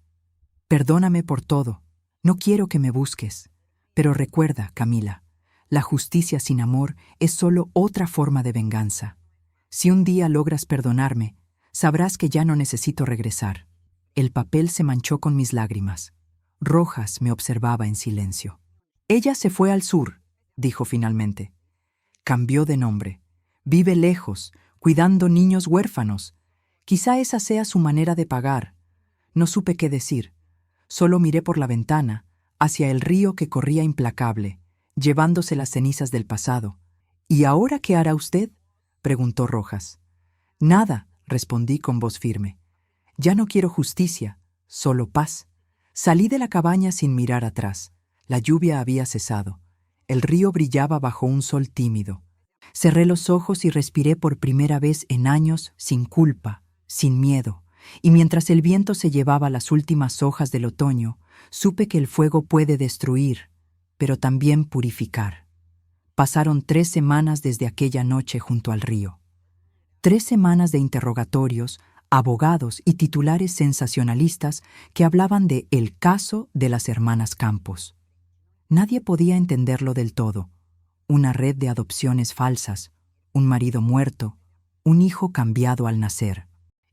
Perdóname por todo. No quiero que me busques. Pero recuerda, Camila, la justicia sin amor es solo otra forma de venganza. Si un día logras perdonarme, sabrás que ya no necesito regresar. El papel se manchó con mis lágrimas. Rojas me observaba en silencio. Ella se fue al sur, dijo finalmente. Cambió de nombre. Vive lejos, cuidando niños huérfanos. Quizá esa sea su manera de pagar. No supe qué decir. Solo miré por la ventana, hacia el río que corría implacable, llevándose las cenizas del pasado. ¿Y ahora qué hará usted?, preguntó Rojas. Nada, respondí con voz firme. Ya no quiero justicia, solo paz. Salí de la cabaña sin mirar atrás. La lluvia había cesado. El río brillaba bajo un sol tímido. Cerré los ojos y respiré por primera vez en años sin culpa, sin miedo. Y mientras el viento se llevaba las últimas hojas del otoño, supe que el fuego puede destruir, pero también purificar. Pasaron 3 semanas desde aquella noche junto al río. 3 semanas de interrogatorios, abogados y titulares sensacionalistas que hablaban de el caso de las hermanas Campos. Nadie podía entenderlo del todo. Una red de adopciones falsas, un marido muerto, un hijo cambiado al nacer.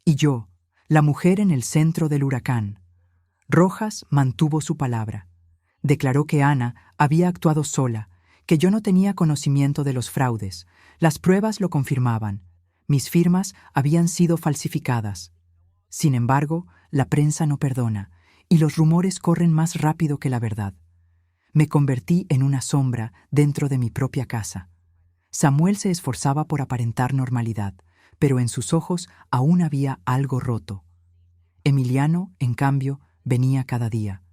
Y yo, la mujer en el centro del huracán. Rojas mantuvo su palabra. Declaró que Ana había actuado sola, que yo no tenía conocimiento de los fraudes. Las pruebas lo confirmaban. Mis firmas habían sido falsificadas. Sin embargo, la prensa no perdona, y los rumores corren más rápido que la verdad. Me convertí en una sombra dentro de mi propia casa. Samuel se esforzaba por aparentar normalidad, pero en sus ojos aún había algo roto. Emiliano, en cambio, venía cada día.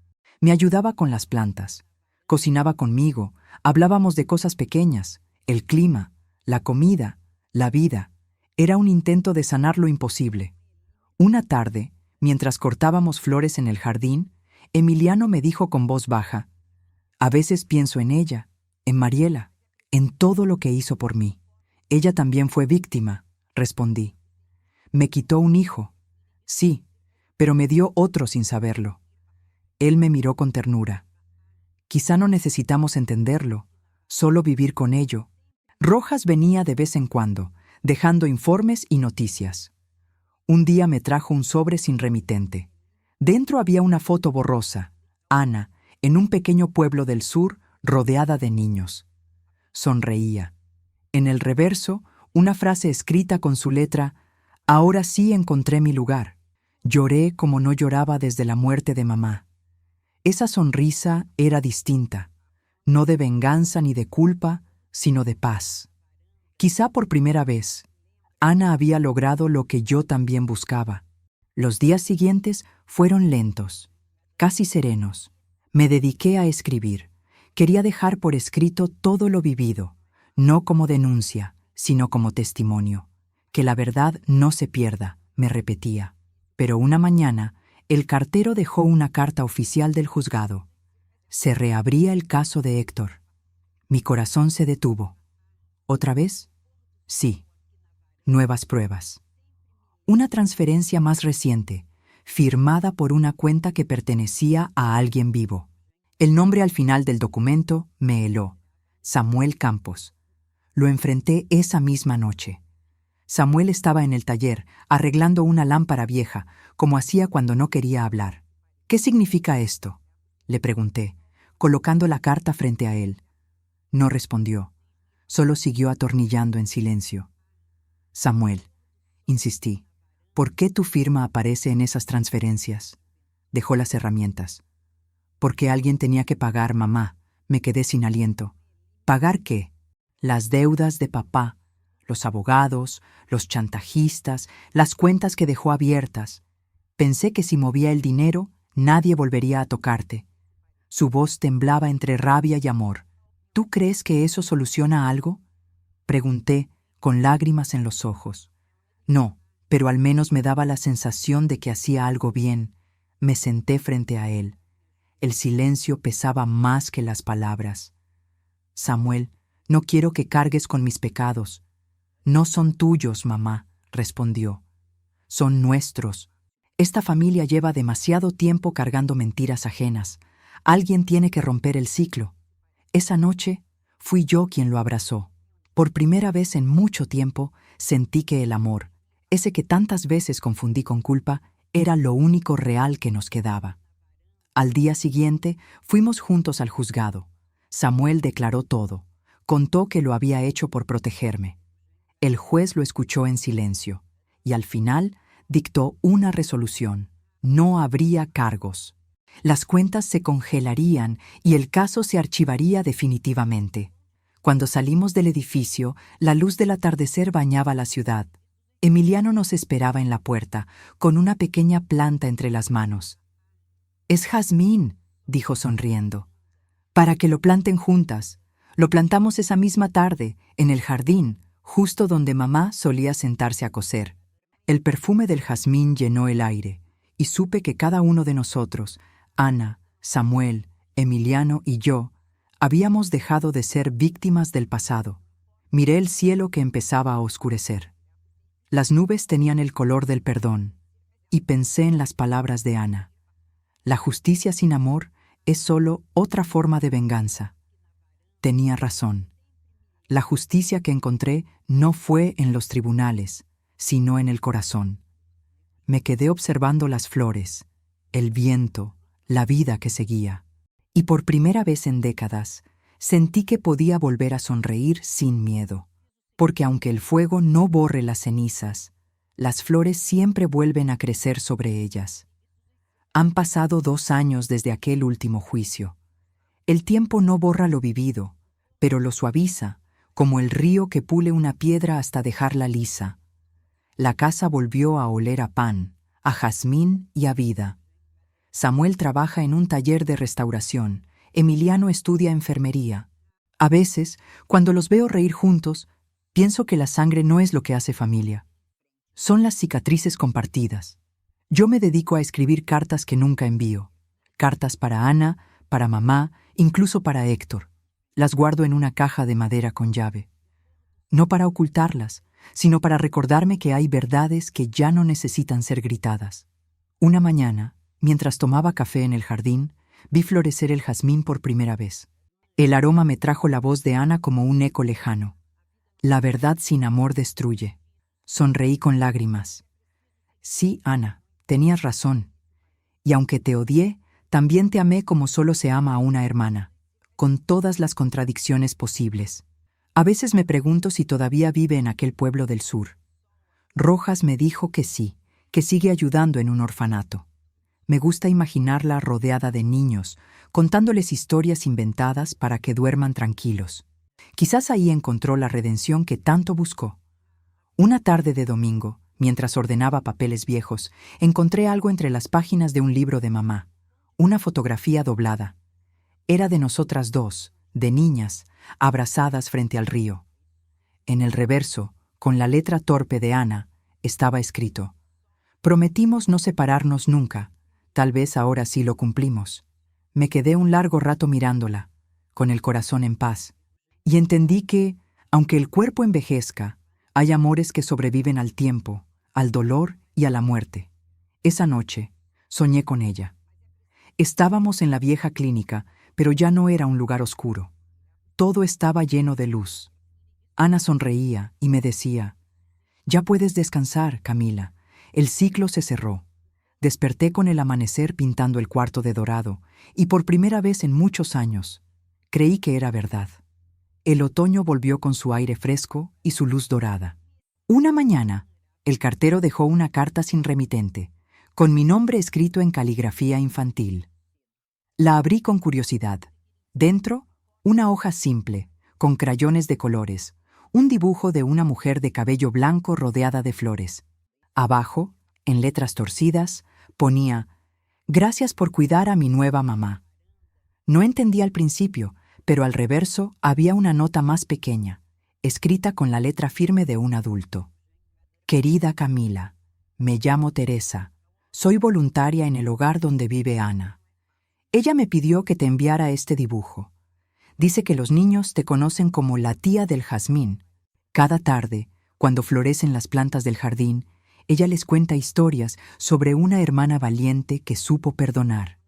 Me ayudaba con las plantas, cocinaba conmigo, hablábamos de cosas pequeñas, el clima, la comida, la vida. Era un intento de sanar lo imposible. Una tarde, mientras cortábamos flores en el jardín, Emiliano me dijo con voz baja: «A veces pienso en ella, en Mariela, en todo lo que hizo por mí. Ella también fue víctima», respondí. «Me quitó un hijo. Sí, pero me dio otro sin saberlo». Él me miró con ternura. «Quizá no necesitamos entenderlo, solo vivir con ello». Rojas venía de vez en cuando, dejando informes y noticias. Un día me trajo un sobre sin remitente. Dentro había una foto borrosa, Ana, en un pequeño pueblo del sur, rodeada de niños. Sonreía. En el reverso, una frase escrita con su letra: «Ahora sí encontré mi lugar». Lloré como no lloraba desde la muerte de mamá. Esa sonrisa era distinta, no de venganza ni de culpa, sino de paz. Quizá por primera vez, Ana había logrado lo que yo también buscaba. Los días siguientes fueron lentos, casi serenos. Me dediqué a escribir. Quería dejar por escrito todo lo vivido, no como denuncia, sino como testimonio. Que la verdad no se pierda, me repetía. Pero una mañana, el cartero dejó una carta oficial del juzgado. Se reabría el caso de Héctor. Mi corazón se detuvo. ¿Otra vez? Sí. Nuevas pruebas. Una transferencia más reciente, firmada por una cuenta que pertenecía a alguien vivo. El nombre al final del documento me heló. Samuel Campos. Lo enfrenté esa misma noche. Samuel estaba en el taller, arreglando una lámpara vieja, como hacía cuando no quería hablar. «¿Qué significa esto?», le pregunté, colocando la carta frente a él. No respondió, solo siguió atornillando en silencio. «Samuel», insistí, «¿por qué tu firma aparece en esas transferencias?». Dejó las herramientas. «Porque alguien tenía que pagar, mamá». Me quedé sin aliento. ¿Pagar qué? Las deudas de papá, los abogados, los chantajistas, las cuentas que dejó abiertas. Pensé que si movía el dinero, nadie volvería a tocarte. Su voz temblaba entre rabia y amor. «¿Tú crees que eso soluciona algo?», pregunté, con lágrimas en los ojos. No, pero al menos me daba la sensación de que hacía algo bien. Me senté frente a él. El silencio pesaba más que las palabras. «Samuel, no quiero que cargues con mis pecados». «No son tuyos, mamá», respondió. «Son nuestros. Esta familia lleva demasiado tiempo cargando mentiras ajenas. Alguien tiene que romper el ciclo». Esa noche fui yo quien lo abrazó. Por primera vez en mucho tiempo sentí que el amor, ese que tantas veces confundí con culpa, era lo único real que nos quedaba. Al día siguiente fuimos juntos al juzgado. Samuel declaró todo. Contó que lo había hecho por protegerme. El juez lo escuchó en silencio y al final dictó una resolución. No habría cargos. Las cuentas se congelarían y el caso se archivaría definitivamente. Cuando salimos del edificio, la luz del atardecer bañaba la ciudad. Emiliano nos esperaba en la puerta, con una pequeña planta entre las manos. «Es jazmín», dijo sonriendo. «Para que lo planten juntas. Lo plantamos esa misma tarde, en el jardín, justo donde mamá solía sentarse a coser». El perfume del jazmín llenó el aire, y supe que cada uno de nosotros, Ana, Samuel, Emiliano y yo, habíamos dejado de ser víctimas del pasado. Miré el cielo que empezaba a oscurecer. Las nubes tenían el color del perdón, y pensé en las palabras de Ana. La justicia sin amor es solo otra forma de venganza. Tenía razón. La justicia que encontré no fue en los tribunales, sino en el corazón. Me quedé observando las flores, el viento, la vida que seguía. Y por primera vez en décadas, sentí que podía volver a sonreír sin miedo. Porque aunque el fuego no borre las cenizas, las flores siempre vuelven a crecer sobre ellas. Han pasado 2 años desde aquel último juicio. El tiempo no borra lo vivido, pero lo suaviza, como el río que pule una piedra hasta dejarla lisa. La casa volvió a oler a pan, a jazmín y a vida. Samuel trabaja en un taller de restauración. Emiliano estudia enfermería. A veces, cuando los veo reír juntos, pienso que la sangre no es lo que hace familia. Son las cicatrices compartidas. Yo me dedico a escribir cartas que nunca envío. Cartas para Ana, para mamá, incluso para Héctor. Las guardo en una caja de madera con llave. No para ocultarlas, sino para recordarme que hay verdades que ya no necesitan ser gritadas. Una mañana, mientras tomaba café en el jardín, vi florecer el jazmín por primera vez. El aroma me trajo la voz de Ana como un eco lejano. «La verdad sin amor destruye». Sonreí con lágrimas. «Sí, Ana, tenías razón. Y aunque te odié, también te amé como solo se ama a una hermana, con todas las contradicciones posibles. A veces me pregunto si todavía vive en aquel pueblo del sur». Rojas me dijo que sí, que sigue ayudando en un orfanato. Me gusta imaginarla rodeada de niños, contándoles historias inventadas para que duerman tranquilos. Quizás ahí encontró la redención que tanto buscó. Una tarde de domingo, mientras ordenaba papeles viejos, encontré algo entre las páginas de un libro de mamá, una fotografía doblada. Era de nosotras dos, de niñas, abrazadas frente al río. En el reverso, con la letra torpe de Ana, estaba escrito: «Prometimos no separarnos nunca, tal vez ahora sí lo cumplimos». Me quedé un largo rato mirándola, con el corazón en paz, y entendí que, aunque el cuerpo envejezca, hay amores que sobreviven al tiempo, al dolor y a la muerte. Esa noche, soñé con ella. Estábamos en la vieja clínica, pero ya no era un lugar oscuro. todo estaba lleno de luz. Ana sonreía y me decía: «Ya puedes descansar, Camila. El ciclo se cerró». Desperté con el amanecer pintando el cuarto de dorado, y por primera vez en muchos años, creí que era verdad. El otoño volvió con su aire fresco y su luz dorada. Una mañana, el cartero dejó una carta sin remitente, con mi nombre escrito en caligrafía infantil. La abrí con curiosidad. Dentro, una hoja simple, con crayones de colores, un dibujo de una mujer de cabello blanco rodeada de flores. Abajo, en letras torcidas, ponía: «Gracias por cuidar a mi nueva mamá». No entendí al principio, pero al reverso había una nota más pequeña, escrita con la letra firme de un adulto. «Querida Camila, me llamo Teresa. Soy voluntaria en el hogar donde vive Ana. Ella me pidió que te enviara este dibujo. Dice que los niños te conocen como la tía del jazmín. Cada tarde, cuando florecen las plantas del jardín, ella les cuenta historias sobre una hermana valiente que supo perdonar».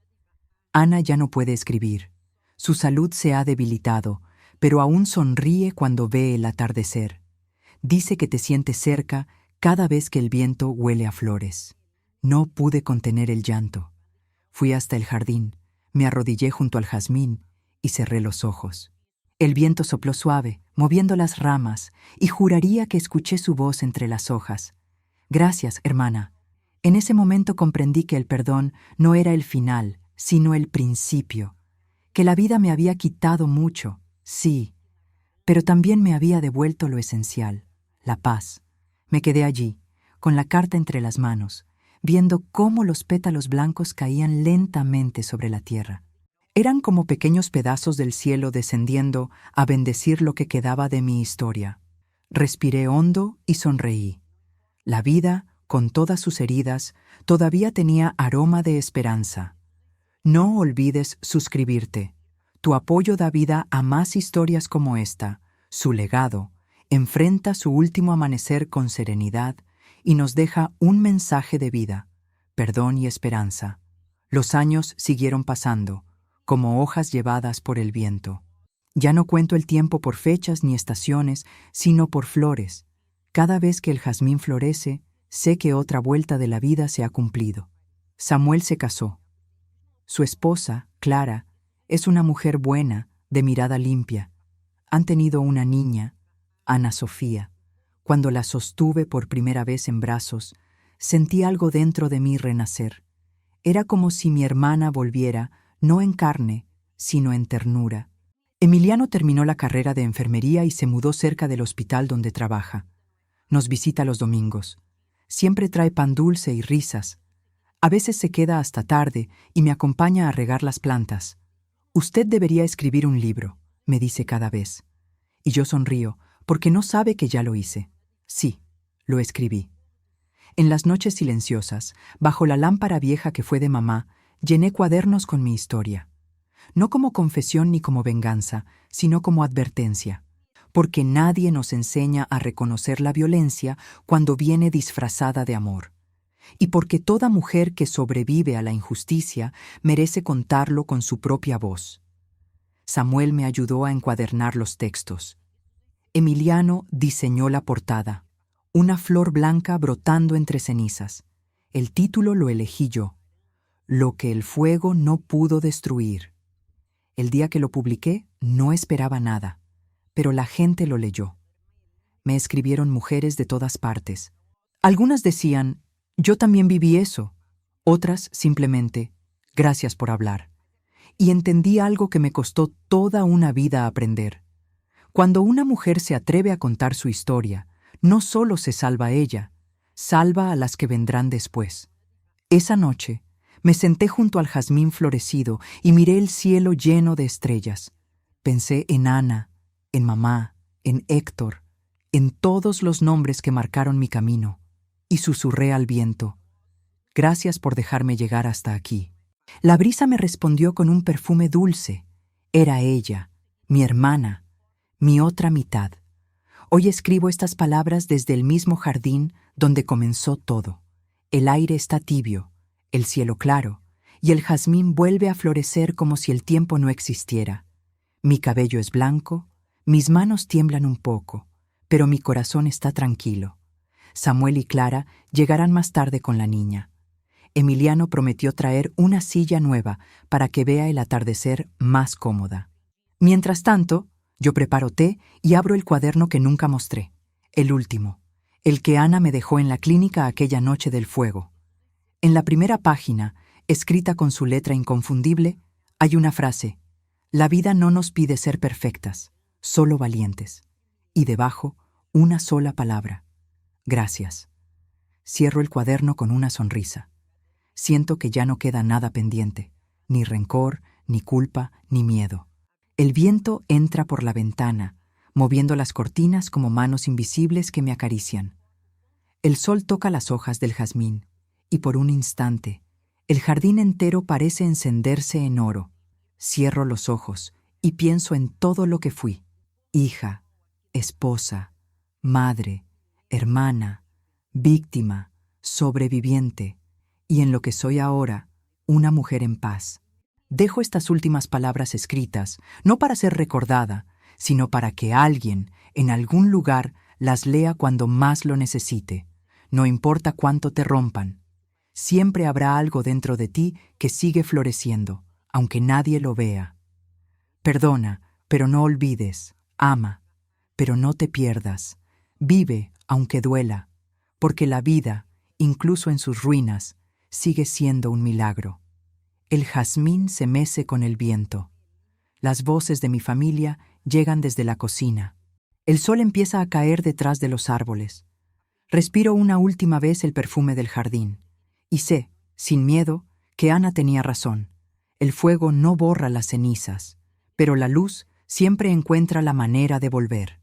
Ana ya no puede escribir. Su salud se ha debilitado, pero aún sonríe cuando ve el atardecer. Dice que te siente cerca cada vez que el viento huele a flores. No pude contener el llanto. Fui hasta el jardín, me arrodillé junto al jazmín y cerré los ojos. El viento sopló suave, moviendo las ramas, y juraría que escuché su voz entre las hojas. «Gracias, hermana». En ese momento comprendí que el perdón no era el final, sino el principio. Que la vida me había quitado mucho, sí, pero también me había devuelto lo esencial, la paz. Me quedé allí, con la carta entre las manos, viendo cómo los pétalos blancos caían lentamente sobre la tierra. Eran como pequeños pedazos del cielo descendiendo a bendecir lo que quedaba de mi historia. Respiré hondo y sonreí. La vida, con todas sus heridas, todavía tenía aroma de esperanza. No olvides suscribirte. Tu apoyo da vida a más historias como esta. Su legado enfrenta su último amanecer con serenidad y nos deja un mensaje de vida, perdón y esperanza. Los años siguieron pasando, como hojas llevadas por el viento. Ya no cuento el tiempo por fechas ni estaciones, sino por flores. Cada vez que el jazmín florece, sé que otra vuelta de la vida se ha cumplido. Samuel se casó. Su esposa, Clara, es una mujer buena, de mirada limpia. Han tenido una niña, Ana Sofía. Cuando la sostuve por primera vez en brazos, sentí algo dentro de mí renacer. Era como si mi hermana volviera, no en carne, sino en ternura. Emiliano terminó la carrera de enfermería y se mudó cerca del hospital donde trabaja. Nos visita los domingos. Siempre trae pan dulce y risas. A veces se queda hasta tarde y me acompaña a regar las plantas. «Usted debería escribir un libro», me dice cada vez. Y yo sonrío, porque no sabe que ya lo hice. Sí, lo escribí. En las noches silenciosas, bajo la lámpara vieja que fue de mamá, llené cuadernos con mi historia. No como confesión ni como venganza, sino como advertencia. Porque nadie nos enseña a reconocer la violencia cuando viene disfrazada de amor. Y porque toda mujer que sobrevive a la injusticia merece contarlo con su propia voz. Samuel me ayudó a encuadernar los textos. Emiliano diseñó la portada, una flor blanca brotando entre cenizas. El título lo elegí yo, Lo que el fuego no pudo destruir. El día que lo publiqué, no esperaba nada, pero la gente lo leyó. Me escribieron mujeres de todas partes. Algunas decían: «Yo también viví eso». Otras, simplemente: «Gracias por hablar». Y entendí algo que me costó toda una vida aprender. Cuando una mujer se atreve a contar su historia, no solo se salva a ella, salva a las que vendrán después. Esa noche, me senté junto al jazmín florecido y miré el cielo lleno de estrellas. Pensé en Ana, en mamá, en Héctor, en todos los nombres que marcaron mi camino, y susurré al viento: «Gracias por dejarme llegar hasta aquí». La brisa me respondió con un perfume dulce. Era ella, mi hermana, mi otra mitad. Hoy escribo estas palabras desde el mismo jardín donde comenzó todo. El aire está tibio, el cielo claro, y el jazmín vuelve a florecer como si el tiempo no existiera. Mi cabello es blanco, mis manos tiemblan un poco, pero mi corazón está tranquilo. Samuel y Clara llegarán más tarde con la niña. Emiliano prometió traer una silla nueva para que vea el atardecer más cómoda. Mientras tanto, yo preparo té y abro el cuaderno que nunca mostré, el último, el que Ana me dejó en la clínica aquella noche del fuego. En la primera página, escrita con su letra inconfundible, hay una frase: «La vida no nos pide ser perfectas, solo valientes». Y debajo, una sola palabra: «Gracias». Cierro el cuaderno con una sonrisa. Siento que ya no queda nada pendiente, ni rencor, ni culpa, ni miedo. El viento entra por la ventana, moviendo las cortinas como manos invisibles que me acarician. El sol toca las hojas del jazmín, y por un instante, el jardín entero parece encenderse en oro. Cierro los ojos y pienso en todo lo que fui: hija, esposa, madre, hermana, víctima, sobreviviente, y en lo que soy ahora, una mujer en paz. Dejo estas últimas palabras escritas, no para ser recordada, sino para que alguien, en algún lugar, las lea cuando más lo necesite. No importa cuánto te rompan, siempre habrá algo dentro de ti que sigue floreciendo, aunque nadie lo vea. Perdona, pero no olvides. Ama, pero no te pierdas. Vive, aunque duela, porque la vida, incluso en sus ruinas, sigue siendo un milagro. El jazmín se mece con el viento. Las voces de mi familia llegan desde la cocina. El sol empieza a caer detrás de los árboles. Respiro una última vez el perfume del jardín. Y sé, sin miedo, que Ana tenía razón. El fuego no borra las cenizas, pero la luz siempre encuentra la manera de volver.